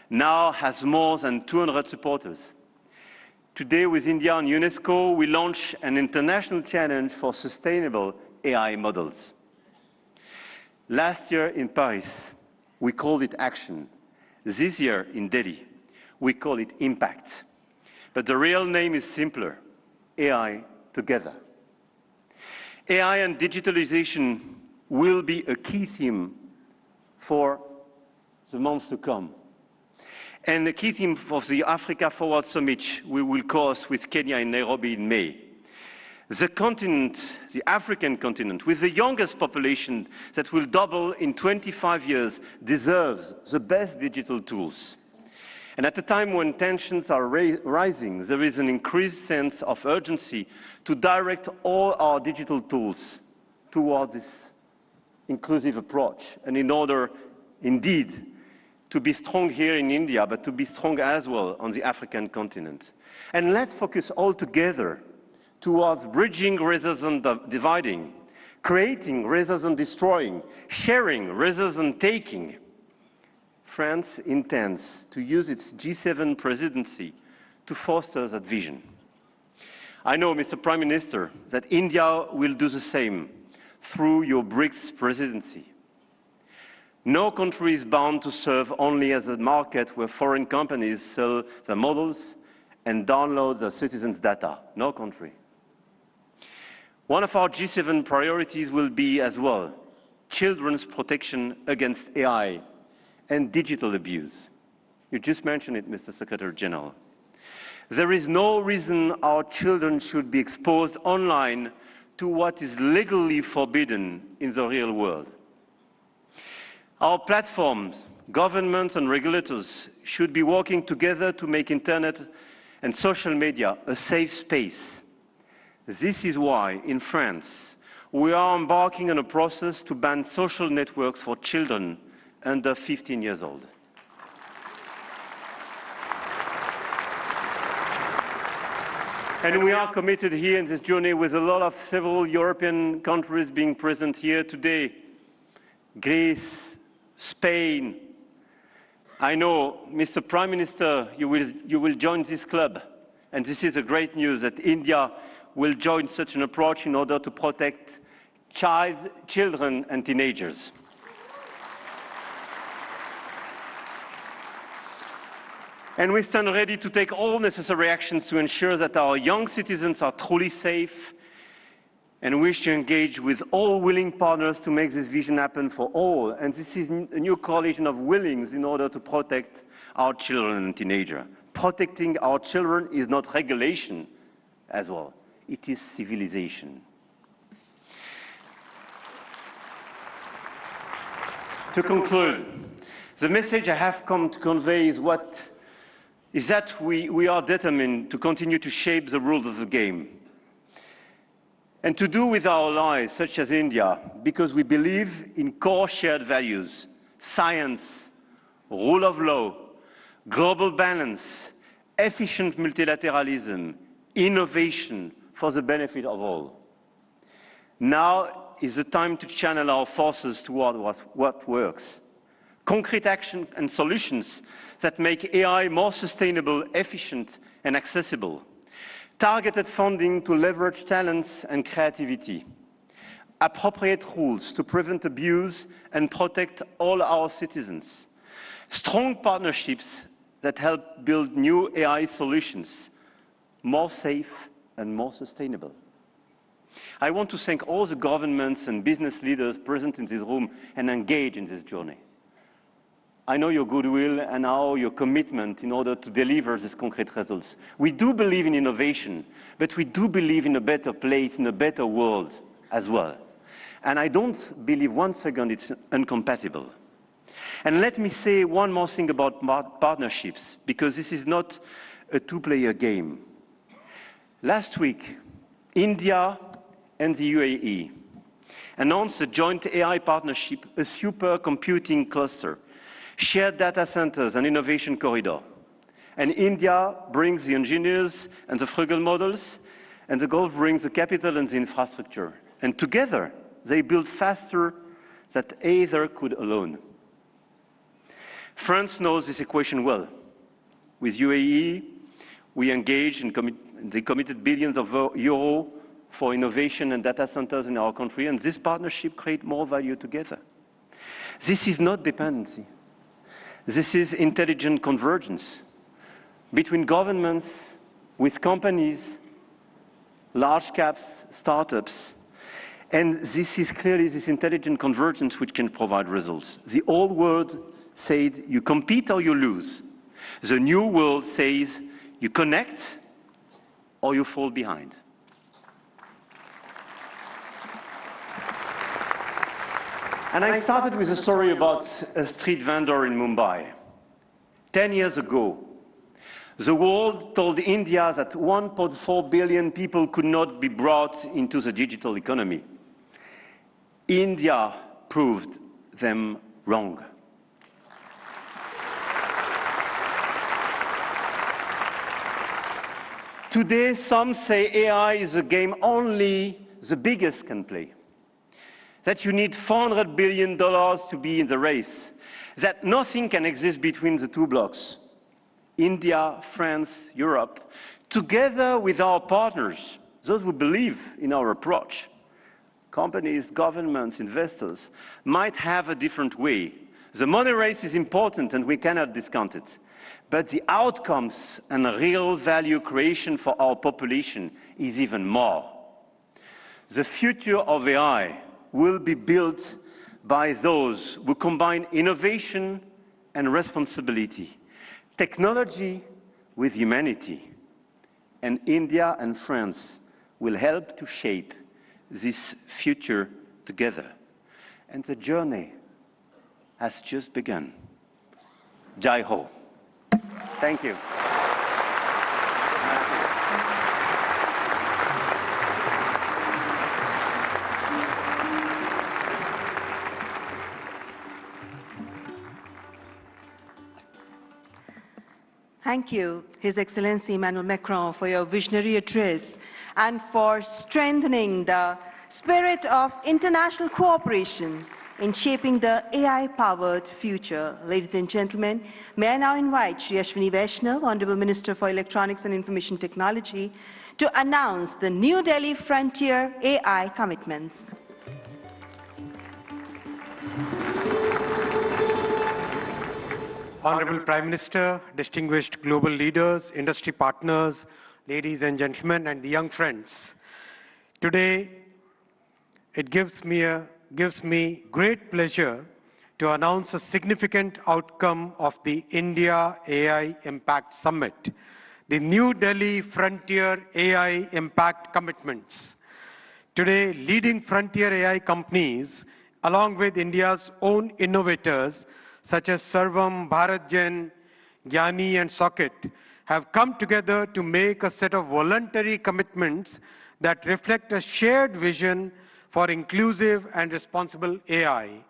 now has more than 200 supporters. Today, with India and UNESCO, we launch an international challenge for sustainable AI models. Last year in Paris, we called it Action. This year in Delhi, we call it Impact. But the real name is simpler, AI Together. AI and digitalization will be a key theme for the months to come. And the key theme of the Africa Forward Summit we will co-host with Kenya in Nairobi in May. The continent, the African continent, with the youngest population that will double in 25 years, deserves the best digital tools. And at a time when tensions are rising, there is an increased sense of urgency to direct all our digital tools towards this inclusive approach. And in order, indeed, to be strong here in India, but to be strong as well on the African continent. And let's focus all together towards bridging rather than dividing, creating rather than destroying, sharing rather than taking. France intends to use its G7 presidency to foster that vision. I know, Mr. Prime Minister, that India will do the same through your BRICS presidency. No country is bound to serve only as a market where foreign companies sell their models and download their citizens' data. No country. One of our G7 priorities will be as well children's protection against AI and digital abuse. You just mentioned it, Mr. Secretary General. There is no reason our children should be exposed online to what is legally forbidden in the real world. Our platforms, governments and regulators should be working together to make internet and social media a safe space. This is why, in France, we are embarking on a process to ban social networks for children under 15 years old. And we are committed here in this journey with a lot of several European countries being present here today. Greece, Spain. I know, Mr. Prime Minister, you will join this club. And this is a great news that India will join such an approach in order to protect children and teenagers. And we stand ready to take all necessary actions to ensure that our young citizens are truly safe, and wish to engage with all willing partners to make this vision happen for all. And this is a new coalition of willings in order to protect our children and teenagers. Protecting our children is not regulation as well. It is civilization. To conclude, the message I have come to convey is that we are determined to continue to shape the rules of the game. And to do with our allies, such as India, because we believe in core shared values: science, rule of law, global balance, efficient multilateralism, innovation for the benefit of all. Now is the time to channel our forces toward what works. Concrete action and solutions that make AI more sustainable, efficient, and accessible. Targeted funding to leverage talents and creativity. Appropriate rules to prevent abuse and protect all our citizens. Strong partnerships that help build new AI solutions, more safe and more sustainable. I want to thank all the governments and business leaders present in this room and engaged in this journey. I know your goodwill and now your commitment in order to deliver these concrete results. We do believe in innovation, but we do believe in a better place, in a better world as well. And I don't believe one second it's incompatible. And let me say one more thing about partnerships, because this is not a two-player game. Last week, India and the UAE announced a joint AI partnership, a supercomputing cluster, shared data centers and innovation corridor. And India brings the engineers and the frugal models, and the Gulf brings the capital and the infrastructure. And together, they build faster than either could alone. France knows this equation well. With UAE, we engaged and they committed billions of euros for innovation and data centers in our country, and this partnership creates more value together. This is not dependency. This is intelligent convergence between governments, with companies, large caps, startups. And this is clearly this intelligent convergence which can provide results. The old world said you compete or you lose. The new world says you connect or you fall behind. And I started with a story about a street vendor in Mumbai. 10 years ago, the world told India that 1.4 billion people could not be brought into the digital economy. India proved them wrong. Today, some say AI is a game only the biggest can play. that you need $400 billion to be in the race, that nothing can exist between the two blocks, India, France, Europe, together with our partners, those who believe in our approach. Companies, governments, investors might have a different way. The money race is important and we cannot discount it. But the outcomes and real value creation for our population is even more. The future of AI will be built by those who combine innovation and responsibility, technology with humanity. And India and France will help to shape this future together. And the journey has just begun. Jai Ho. Thank you. Thank you, His Excellency Emmanuel Macron, for your visionary address and for strengthening the spirit of international cooperation in shaping the AI-powered future. Ladies and gentlemen, may I now invite Shri Ashwini Vaishnav, Honorable Minister for Electronics and Information Technology, to announce the New Delhi Frontier AI commitments. Honorable Prime Minister, distinguished global leaders, industry partners, ladies and gentlemen, and the young friends. Today, it gives me great pleasure to announce a significant outcome of the India AI Impact Summit, the New Delhi Frontier AI Impact Commitments. Today, leading frontier AI companies, along with India's own innovators, such as Sarvam, BharatGen, Gyani, and Socket, have come together to make a set of voluntary commitments that reflect a shared vision for inclusive and responsible AI.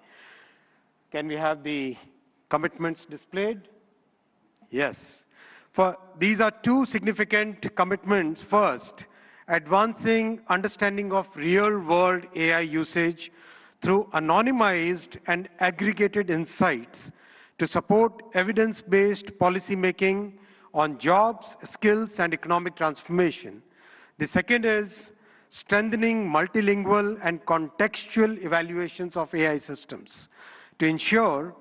Can we have the commitments displayed? Yes. These are two significant commitments. First, advancing understanding of real-world AI usage through anonymized and aggregated insights to support evidence-based policymaking on jobs, skills, and economic transformation. The second is strengthening multilingual and contextual evaluations of AI systems to ensure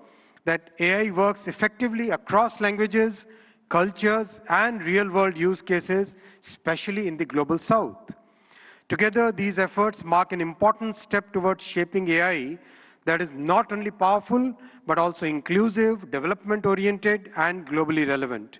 that AI works effectively across languages, cultures, and real-world use cases, especially in the global South. Together, these efforts mark an important step towards shaping AI that is not only powerful, but also inclusive, development-oriented, and globally relevant.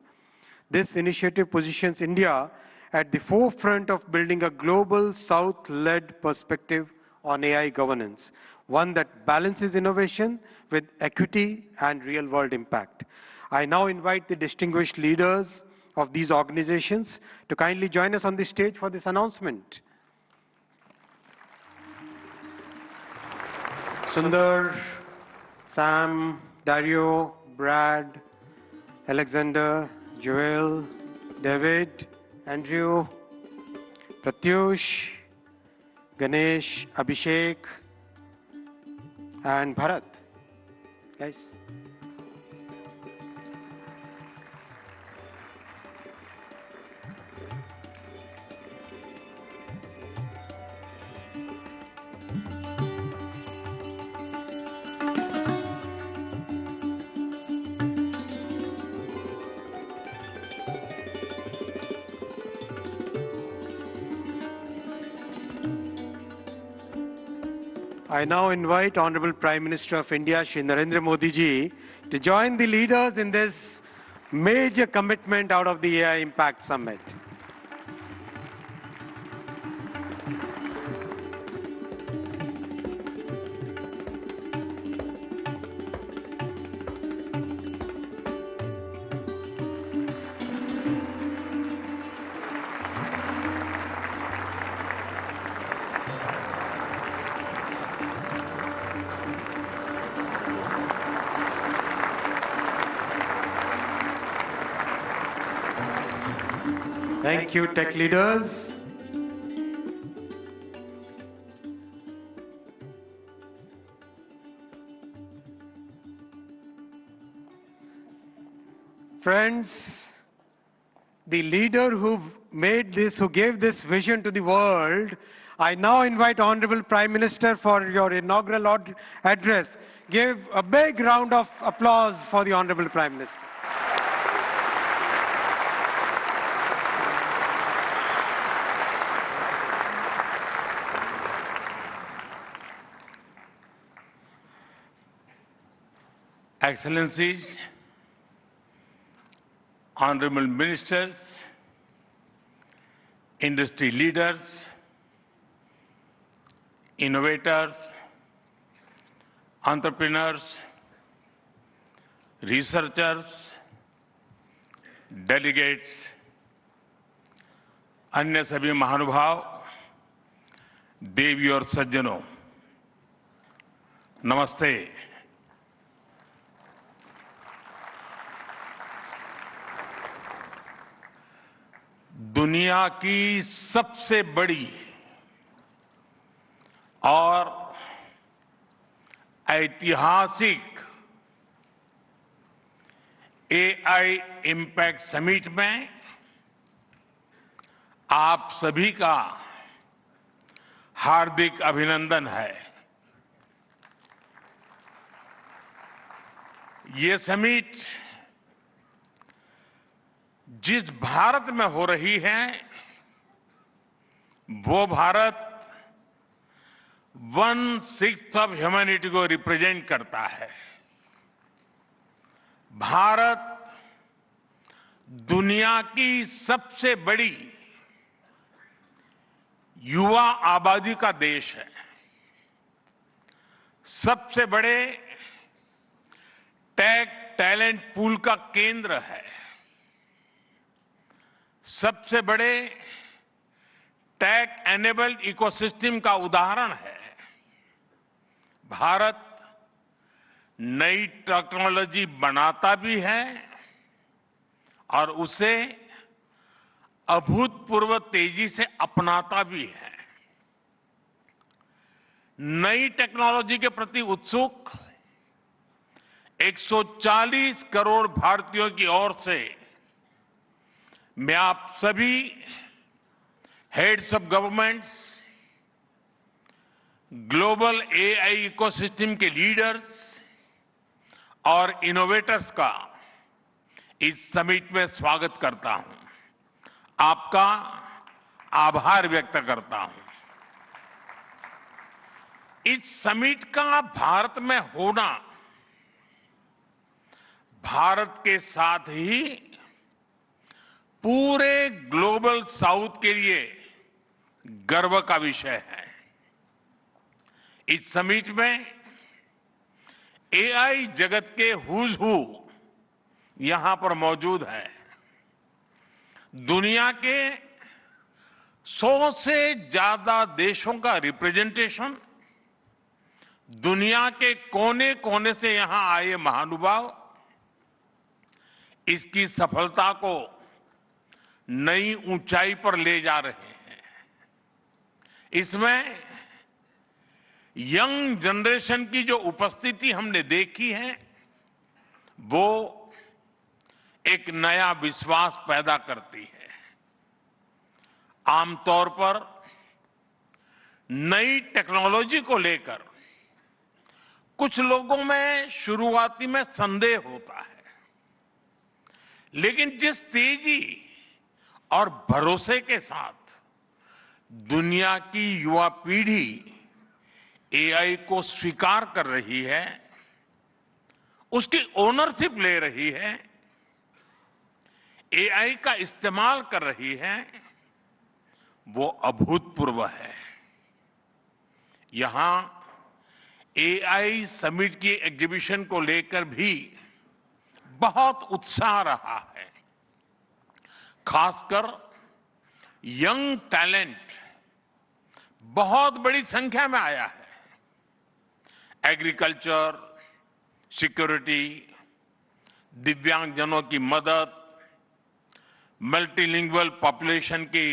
This initiative positions India at the forefront of building a global South-led perspective on AI governance, one that balances innovation with equity and real-world impact. I now invite the distinguished leaders of these organizations to kindly join us on the stage for this announcement. Sundar, Sam, Dario, Brad, Alexander, Joel, David, Andrew, Pratyush, Ganesh, Abhishek, and Bharat. Guys. I now invite Honorable Prime Minister of India, Shri Narendra Modi ji, to join the leaders in this major commitment out of the AI Impact Summit. Thank you, tech leaders. Friends, the leader who gave this vision to the world, I now invite Honorable Prime Minister for your inaugural address. Give a big round of applause for the Honorable Prime Minister. Excellencies, Honorable Ministers, industry leaders, innovators, entrepreneurs, researchers, delegates, अन्य सभी महानुभाव, देवी और सज्जनों, नमस्ते। दुनिया की सबसे बड़ी और ऐतिहासिक एआई इम्पैक्ट समिट में आप सभी का हार्दिक अभिनंदन है। ये समिट जिस भारत में हो रही है, वो भारत 1/6 ऑफ ह्यूमैनिटी को रिप्रेजेंट करता है। भारत दुनिया की सबसे बड़ी युवा आबादी का देश है, सबसे बड़े टेक टैलेंट पूल का केंद्र है, सबसे बड़े टेक एनेबल्ड इकोसिस्टम का उदाहरण है। भारत नई टेक्नोलॉजी बनाता भी है और उसे अभूतपूर्व तेजी से अपनाता भी है। नई टेक्नोलॉजी के प्रति उत्सुक 140 करोड़ भारतीयों की ओर से मैं आप सभी heads of governments, global AI ecosystem के लीडर्स और इनोवेटर्स का इस समिट में स्वागत करता हूं, आपका आभार व्यक्त करता हूं। इस समिट का भारत में होना भारत के साथ ही पूरे ग्लोबल साउथ के लिए गर्व का विषय है। इस समिट में एआई जगत के हुज हू यहां पर मौजूद है। दुनिया के 100 से ज्यादा देशों का रिप्रेजेंटेशन, दुनिया के कोने कोने से यहां आए महानुभाव इसकी सफलता को नई ऊंचाई पर ले जा रहे हैं। इसमें यंग जनरेशन की जो उपस्थिति हमने देखी है, वो एक नया विश्वास पैदा करती है। आमतौर पर नई टेक्नोलॉजी को लेकर कुछ लोगों में शुरुआती में संदेह होता है, लेकिन जिस तेजी और भरोसे के साथ दुनिया की युवा पीढ़ी एआई को स्वीकार कर रही है, उसकी ओनरशिप ले रही है, एआई का इस्तेमाल कर रही है, वो अभूतपूर्व है। यहां एआई समिट की एग्जीबिशन को लेकर भी बहुत उत्साह रहा है। खासकर यंग टैलेंट बहुत बड़ी संख्या में आया है। एग्रीकल्चर, सिक्योरिटी, दिव्यांगजनों की मदद, मल्टीलिंगुअल पॉपुलेशन की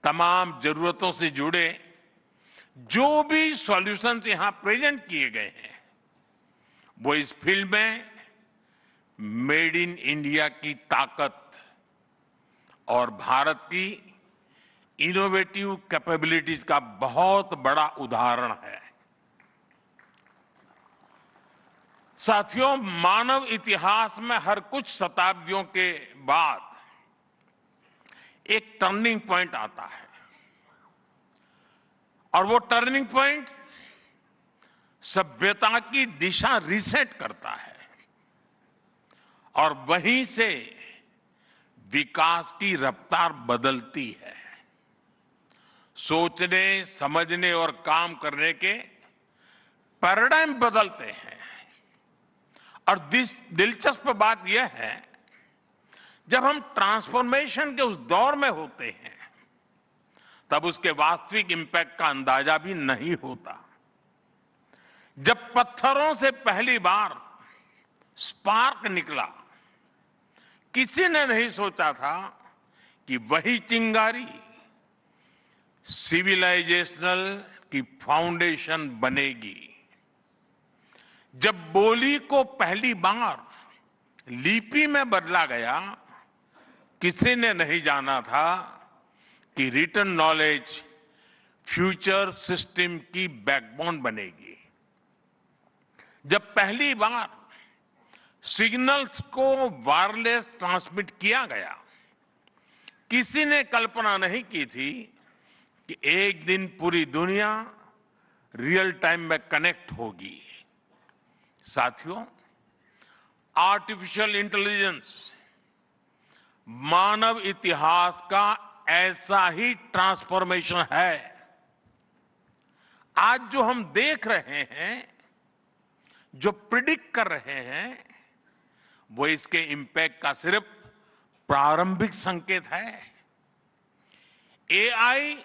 तमाम जरूरतों से जुड़े जो भी सॉल्यूशंस यहां प्रेजेंट किए गए हैं, वो इस फील्ड में मेड इन इंडिया की ताकत और भारत की इनोवेटिव कैपेबिलिटीज का बहुत बड़ा उदाहरण है। साथियों, मानव इतिहास में हर कुछ शताब्दियों के बाद एक टर्निंग पॉइंट आता है और वो टर्निंग पॉइंट सभ्यता की दिशा रीसेट करता है और वहीं से विकास की रफ्तार बदलती है। सोचने, समझने और काम करने के पैराडाइम बदलते हैं और दिलचस्प बात यह है, जब हम ट्रांसफॉर्मेशन के उस दौर में होते हैं तब उसके वास्तविक इंपैक्ट का अंदाजा भी नहीं होता। जब पत्थरों से पहली बार स्पार्क निकला, किसी ने नहीं सोचा था कि वही चिंगारी सिविलाइजेशनल की फाउंडेशन बनेगी। जब बोली को पहली बार लिपि में बदला गया, किसी ने नहीं जाना था कि रिटन नॉलेज फ्यूचर सिस्टम की बैकबोन बनेगी। जब पहली बार सिग्नल्स को वायरलेस ट्रांसमिट किया गया, किसी ने कल्पना नहीं की थी कि एक दिन पूरी दुनिया रियल टाइम में कनेक्ट होगी। साथियों, आर्टिफिशियल इंटेलिजेंस मानव इतिहास का ऐसा ही ट्रांसफॉर्मेशन है। आज जो हम देख रहे हैं, जो प्रिडिक्ट कर रहे हैं, वो इसके इंपैक्ट का सिर्फ प्रारंभिक संकेत है। एआई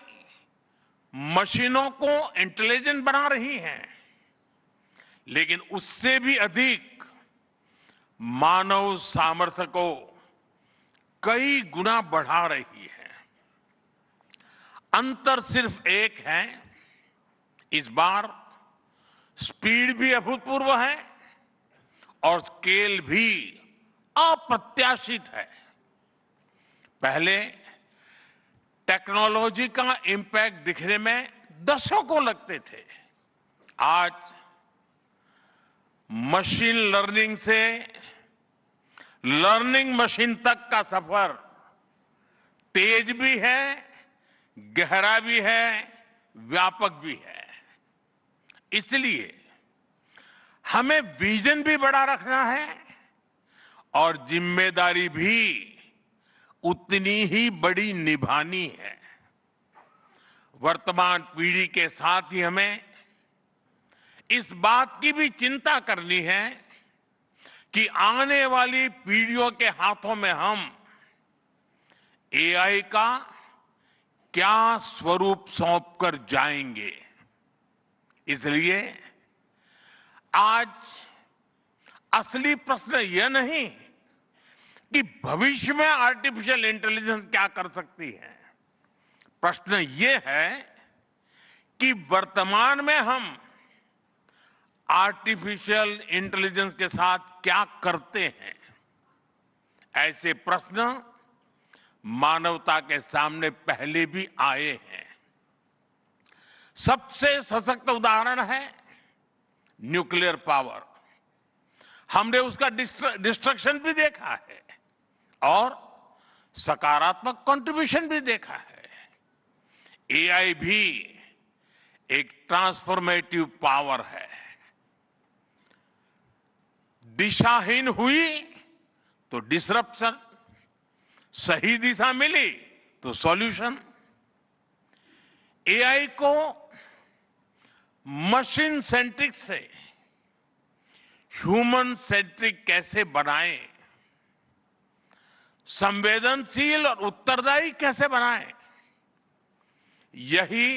मशीनों को इंटेलिजेंट बना रही है, लेकिन उससे भी अधिक मानव सामर्थ्य को कई गुना बढ़ा रही है। अंतर सिर्फ एक है, इस बार स्पीड भी अभूतपूर्व है और स्केल भी अप्रत्याशित है। पहले टेक्नोलॉजी का इंपैक्ट दिखने में दशकों लगते थे। आज मशीन लर्निंग से लर्निंग मशीन तक का सफर तेज भी है, गहरा भी है, व्यापक भी है। इसलिए हमें विजन भी बड़ा रखना है और जिम्मेदारी भी उतनी ही बड़ी निभानी है। वर्तमान पीढ़ी के साथ ही हमें इस बात की भी चिंता करनी है कि आने वाली पीढ़ियों के हाथों में हम एआई का क्या स्वरूप सौंप कर जाएंगे। इसलिए आज असली प्रश्न यह नहीं कि भविष्य में आर्टिफिशियल इंटेलिजेंस क्या कर सकती है। प्रश्न यह है कि वर्तमान में हम आर्टिफिशियल इंटेलिजेंस के साथ क्या करते हैं। ऐसे प्रश्न मानवता के सामने पहले भी आए हैं। सबसे सशक्त उदाहरण है न्यूक्लियर पावर। हमने उसका डिस्ट्रक्शन भी देखा है और सकारात्मक कंट्रीब्यूशन भी देखा है। एआई भी एक ट्रांसफॉर्मेटिव पावर है। दिशाहीन हुई तो डिसरप्शन, सही दिशा मिली तो सॉल्यूशन। एआई को मशीन सेंट्रिक से ह्यूमन सेंट्रिक कैसे बनाएं, संवेदनशील और उत्तरदायी कैसे बनाएं, यही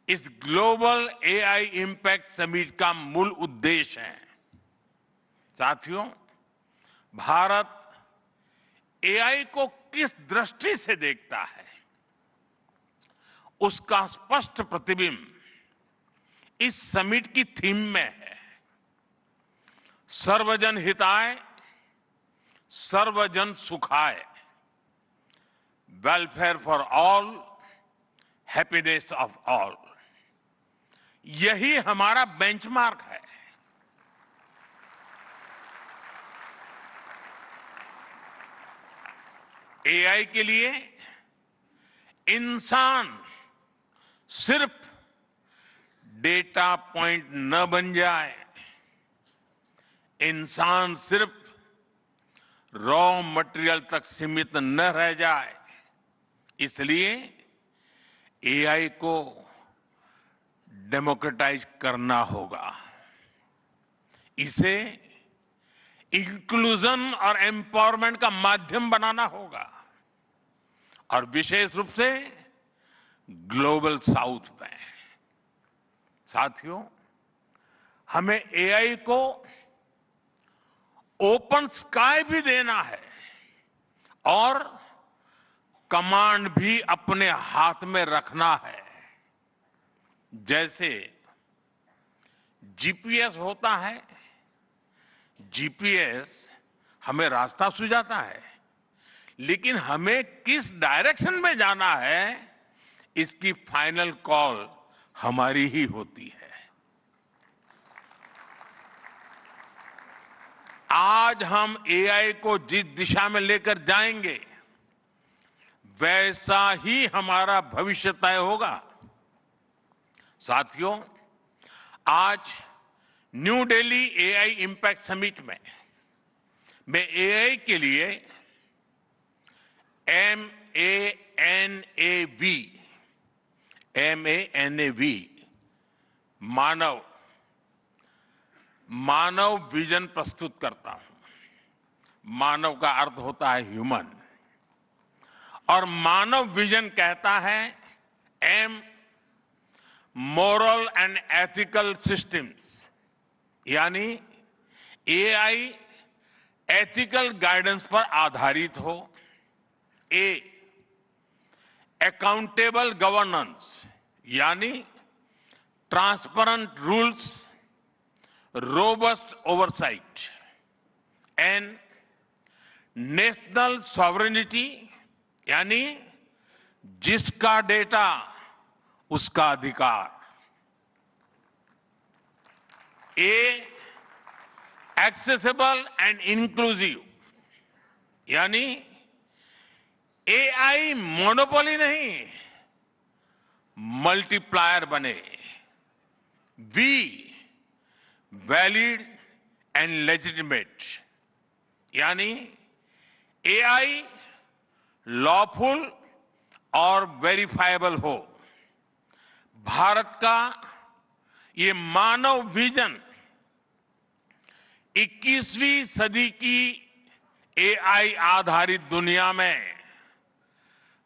इस ग्लोबल एआई इंपैक्ट समिट का मूल उद्देश्य है। साथियों, भारत एआई को किस दृष्टि से देखता है, उसका स्पष्ट प्रतिबिंब इस समिट की थीम में है। सर्वजन हिताय, सर्वजन सुखाय, welfare for all, happiness of all, यही हमारा बेंचमार्क है। एआई के लिए इंसान सिर्फ डेटा पॉइंट न बन जाए, इंसान सिर्फ रॉ मटेरियल तक सीमित न रह जाए, इसलिए एआई को डेमोक्रेटाइज करना होगा, इसे इंक्लूजन और एम्पावरमेंट का माध्यम बनाना होगा, और विशेष रूप से ग्लोबल साउथ में। साथियों, हमें एआई को ओपन स्काई भी देना है और कमांड भी अपने हाथ में रखना है। जैसे जीपीएस होता है, जीपीएस हमें रास्ता सुझाता है, लेकिन हमें किस डायरेक्शन में जाना है, इसकी फाइनल कॉल हमारी ही होती है। आज हम एआई को जिस दिशा में लेकर जाएंगे, वैसा ही हमारा भविष्य तय होगा। साथियों, आज new Delhi AI impact summit में मैं एआई के लिए MANAV मानव विजन प्रस्तुत करता हूं। मानव का अर्थ होता है ह्यूमन, और मानव विजन कहता है M, moral and ethical systems, यानी एआई एथिकल गाइडेंस पर आधारित हो। A, अकाउंटेबल गवर्नेंस, यानी transparent rules, robust oversight. N, national sovereignty, यानी जिसका डेटा उसका अधिकार। A, एक्सेसिबल एंड इंक्लूसिव, यानी एआई मोनोपोली नहीं, मल्टीप्लायर बने। V, वैलिड एंड लेजिटिमेट, यानी एआई लॉफुल और वेरीफाइबल हो। भारत का ये मानव विजन 21वीं सदी की एआई आधारित दुनिया में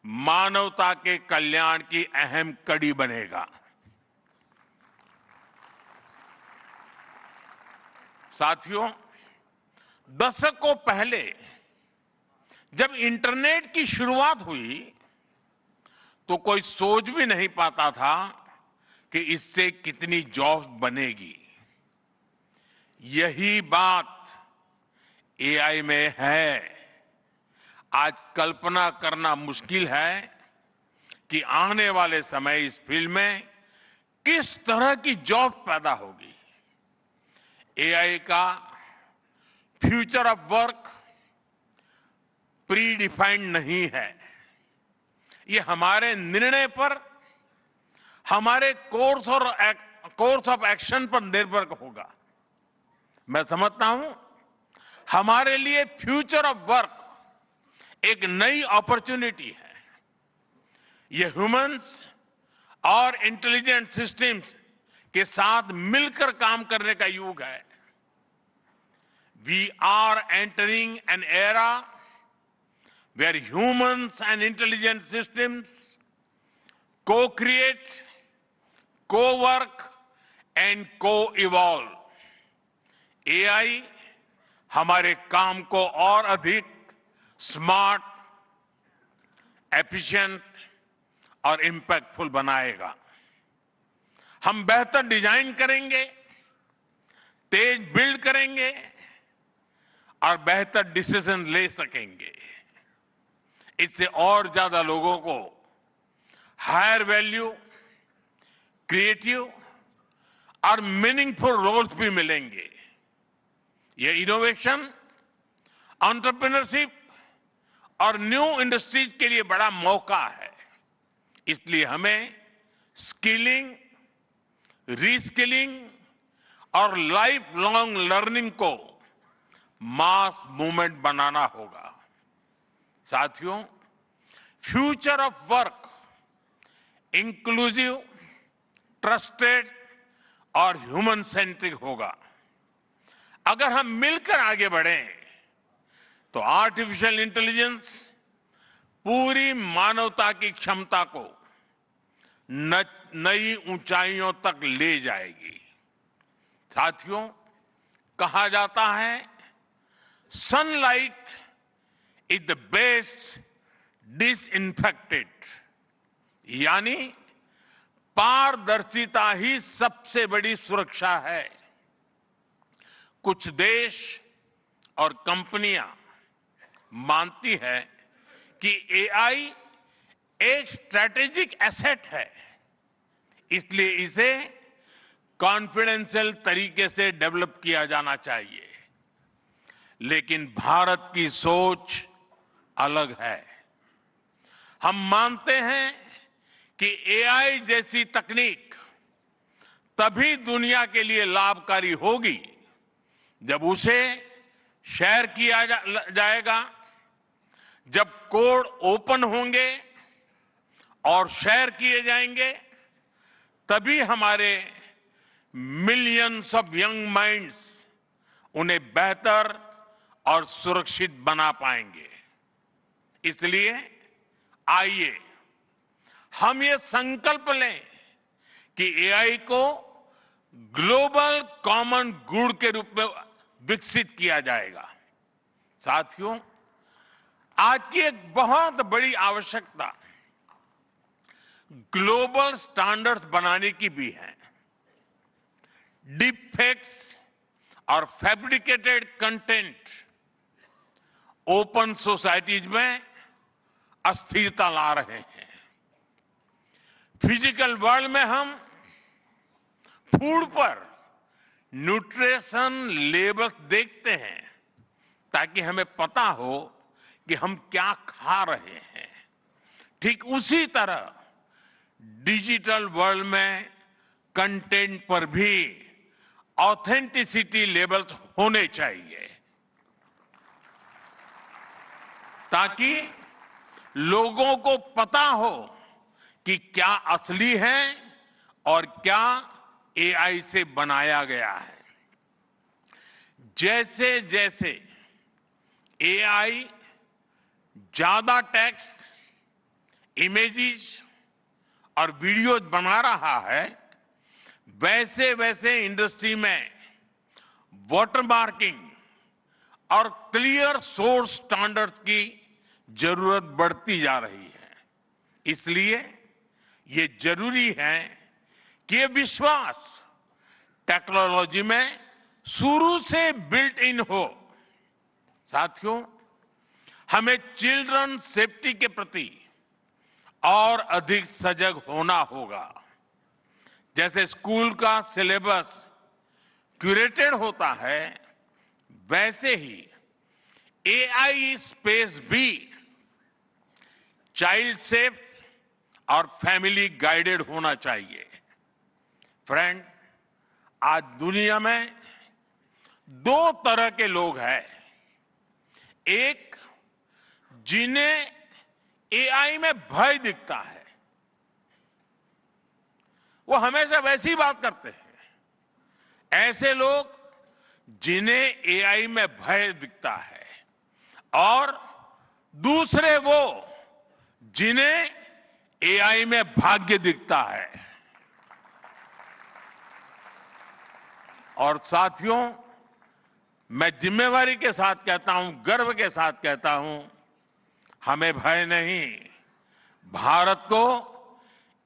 मानवता के कल्याण की अहम कड़ी बनेगा। साथियों, दशकों पहले जब इंटरनेट की शुरुआत हुई तो कोई सोच भी नहीं पाता था कि इससे कितनी जॉब्स बनेगी। यही बात एआई में है। आज कल्पना करना मुश्किल है कि आने वाले समय इस फील्ड में किस तरह की जॉब पैदा होगी। एआई का future of work pre defined नहीं है। ये हमारे निर्णय पर, हमारे कोर्स ऑफ एक्शन पर निर्भर होगा। मैं समझता हूं हमारे लिए फ्यूचर ऑफ वर्क एक नई अपॉर्चुनिटी है। ये ह्यूमंस और इंटेलिजेंट सिस्टम्स के साथ मिलकर काम करने का युग है। We are entering an era where humans and intelligent systems co-create, co-work and co-evolve. AI हमारे काम को और अधिक स्मार्ट, एफिशिएंट और इंपैक्टफुल बनाएगा। हम बेहतर डिजाइन करेंगे, तेज बिल्ड करेंगे और बेहतर डिसीजन ले सकेंगे। इससे और ज्यादा लोगों को हायर वैल्यू, क्रिएटिव और मीनिंगफुल रोल्स भी मिलेंगे। ये इनोवेशन, एंटरप्रेन्योरशिप और न्यू इंडस्ट्रीज के लिए बड़ा मौका है। इसलिए हमें स्किलिंग, रीस्किलिंग और लाइफ लॉन्ग लर्निंग को मास मूवमेंट बनाना होगा। साथियों, future of work inclusive, trusted और ह्यूमन सेंट्रिक होगा। अगर हम मिलकर आगे बढ़ें तो आर्टिफिशियल इंटेलिजेंस पूरी मानवता की क्षमता को नई ऊंचाइयों तक ले जाएगी। साथियों, कहा जाता है sunlight is the best disinfected, यानी पारदर्शिता ही सबसे बड़ी सुरक्षा है। कुछ देश और कंपनियां मानती है कि एआई एक स्ट्रैटेजिक एसेट है, इसलिए इसे कॉन्फिडेंशियल तरीके से डेवलप किया जाना चाहिए। लेकिन भारत की सोच अलग है। हम मानते हैं कि एआई जैसी तकनीक तभी दुनिया के लिए लाभकारी होगी जब उसे शेयर किया जाएगा, जब कोड ओपन होंगे और शेयर किए जाएंगे, तभी हमारे मिलियंस ऑफ यंग माइंड्स उन्हें बेहतर और सुरक्षित बना पाएंगे। इसलिए आइए हम ये संकल्प लें कि एआई को ग्लोबल कॉमन गुड के रूप में विकसित किया जाएगा। साथियों, आज की एक बहुत बड़ी आवश्यकता ग्लोबल स्टैंडर्ड्स बनाने की भी है। डीप फेक्स और फैब्रिकेटेड कंटेंट ओपन सोसाइटीज में अस्थिरता ला रहे हैं। फिजिकल वर्ल्ड में हम फूड पर न्यूट्रिशन लेबल्स देखते हैं ताकि हमें पता हो कि हम क्या खा रहे हैं। ठीक उसी तरह डिजिटल वर्ल्ड में कंटेंट पर भी ऑथेंटिसिटी लेबल्स होने चाहिए ताकि लोगों को पता हो कि क्या असली है और क्या एआई से बनाया गया है। जैसे जैसे एआई ज्यादा टेक्स्ट, इमेजेस और वीडियोज बना रहा है, वैसे वैसे इंडस्ट्री में वाटरमार्किंग और क्लियर सोर्स स्टैंडर्ड्स की जरूरत बढ़ती जा रही है। इसलिए ये जरूरी है कि ये विश्वास टेक्नोलॉजी में शुरू से बिल्ट इन हो। साथियों, हमें चिल्ड्रन सेफ्टी के प्रति और अधिक सजग होना होगा। जैसे स्कूल का सिलेबस क्यूरेटेड होता है, वैसे ही एआई स्पेस भी चाइल्ड सेफ और फैमिली गाइडेड होना चाहिए। फ्रेंड्स, आज दुनिया में दो तरह के लोग हैं। एक, जिन्हें एआई में भय दिखता है, वो हमेशा वैसी बात करते हैं। ऐसे लोग जिन्हें एआई में भय दिखता है, और दूसरे वो जिन्हें एआई में भाग्य दिखता है। और साथियों, मैं जिम्मेवारी के साथ कहता हूं, गर्व के साथ कहता हूं, हमें भय नहीं, भारत को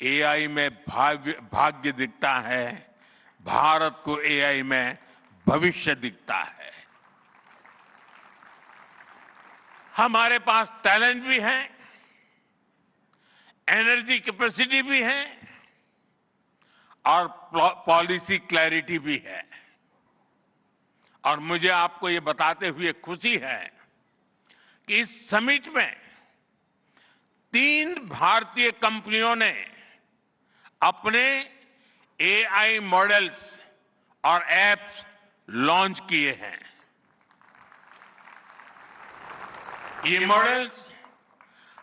एआई में भाग्य दिखता है, भारत को एआई में भविष्य दिखता है। हमारे पास टैलेंट भी है, एनर्जी कैपेसिटी भी है और पॉलिसी क्लैरिटी भी है। और मुझे आपको ये बताते हुए खुशी है कि इस समिट में 3 भारतीय कंपनियों ने अपने एआई मॉडल्स और एप्स लॉन्च किए हैं। ये मॉडल्स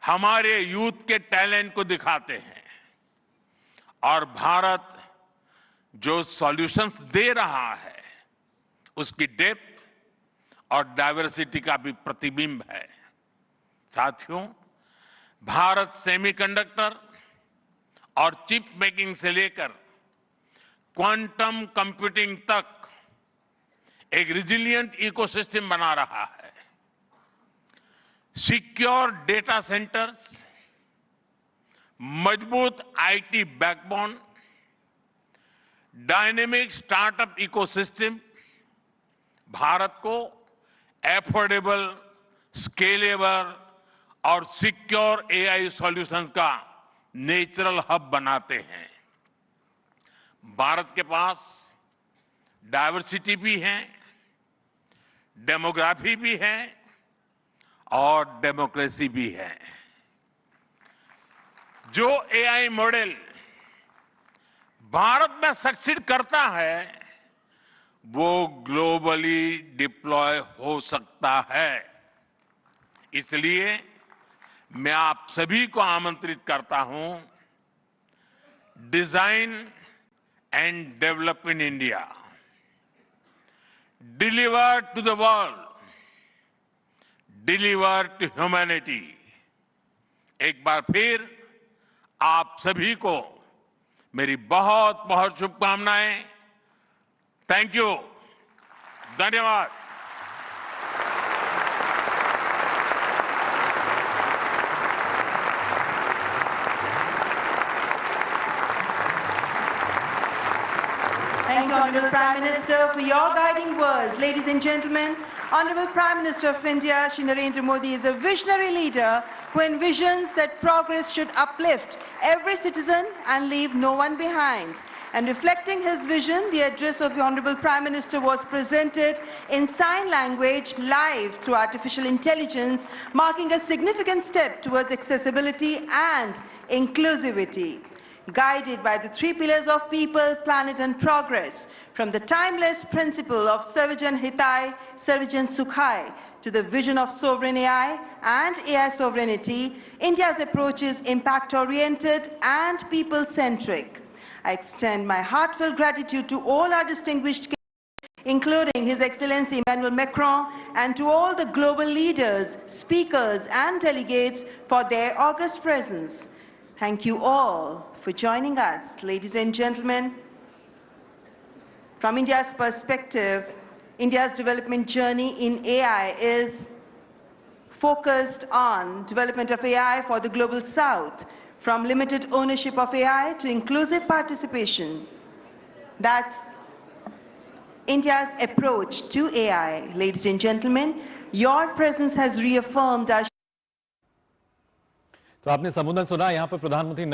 हमारे यूथ के टैलेंट को दिखाते हैं और भारत जो सॉल्यूशंस दे रहा है उसकी डेप्थ और डाइवर्सिटी का भी प्रतिबिंब है। साथियों, भारत सेमीकंडक्टर और चिप मेकिंग से लेकर क्वांटम कंप्यूटिंग तक एक रिजिलिएंट इकोसिस्टम बना रहा है। सिक्योर डेटा सेंटर्स, मजबूत IT backbone, dynamic startup ecosystem Bharat को एफोर्डेबल, स्केलेबल और सिक्योर एआई सॉल्यूशंस का नेचुरल हब बनाते हैं। भारत के पास डाइवर्सिटी भी है, डेमोग्राफी भी है और डेमोक्रेसी भी है। जो एआई मॉडल भारत में सक्सीड करता है वो ग्लोबली डिप्लॉय हो सकता है। इसलिए मैं आप सभी को आमंत्रित करता हूं, design and develop in India, deliver to the world, deliver to humanity. एक बार फिर आप सभी को मेरी बहुत बहुत शुभकामनाएं। थैंक यू, धन्यवाद। Thank you, Honorable Prime Minister, for your guiding words. Ladies and gentlemen, Honorable Prime Minister of India, Shri Narendra Modi, is a visionary leader who envisions that progress should uplift every citizen and leave no one behind. And reflecting his vision, the address of the Honorable Prime Minister was presented in sign language live through artificial intelligence, marking a significant step towards accessibility and inclusivity. Guided by the 3 pillars of people, planet and progress, from the timeless principle of Sarvajan Hitai, Sarvajan Sukhai, to the vision of sovereign AI and AI sovereignty, India's approach is impact-oriented and people-centric. I extend my heartfelt gratitude to all our distinguished guests, including His Excellency Emmanuel Macron, and to all the global leaders, speakers and delegates for their august presence. Thank you all for joining us. Ladies and gentlemen, from India's perspective, India's development journey in AI is focused on development of AI for the global south, from limited ownership of AI to inclusive participation. That's India's approach to AI. Ladies and gentlemen, your presence has reaffirmed our तो आपने संबोधन सुना। यहाँ पर प्रधानमंत्री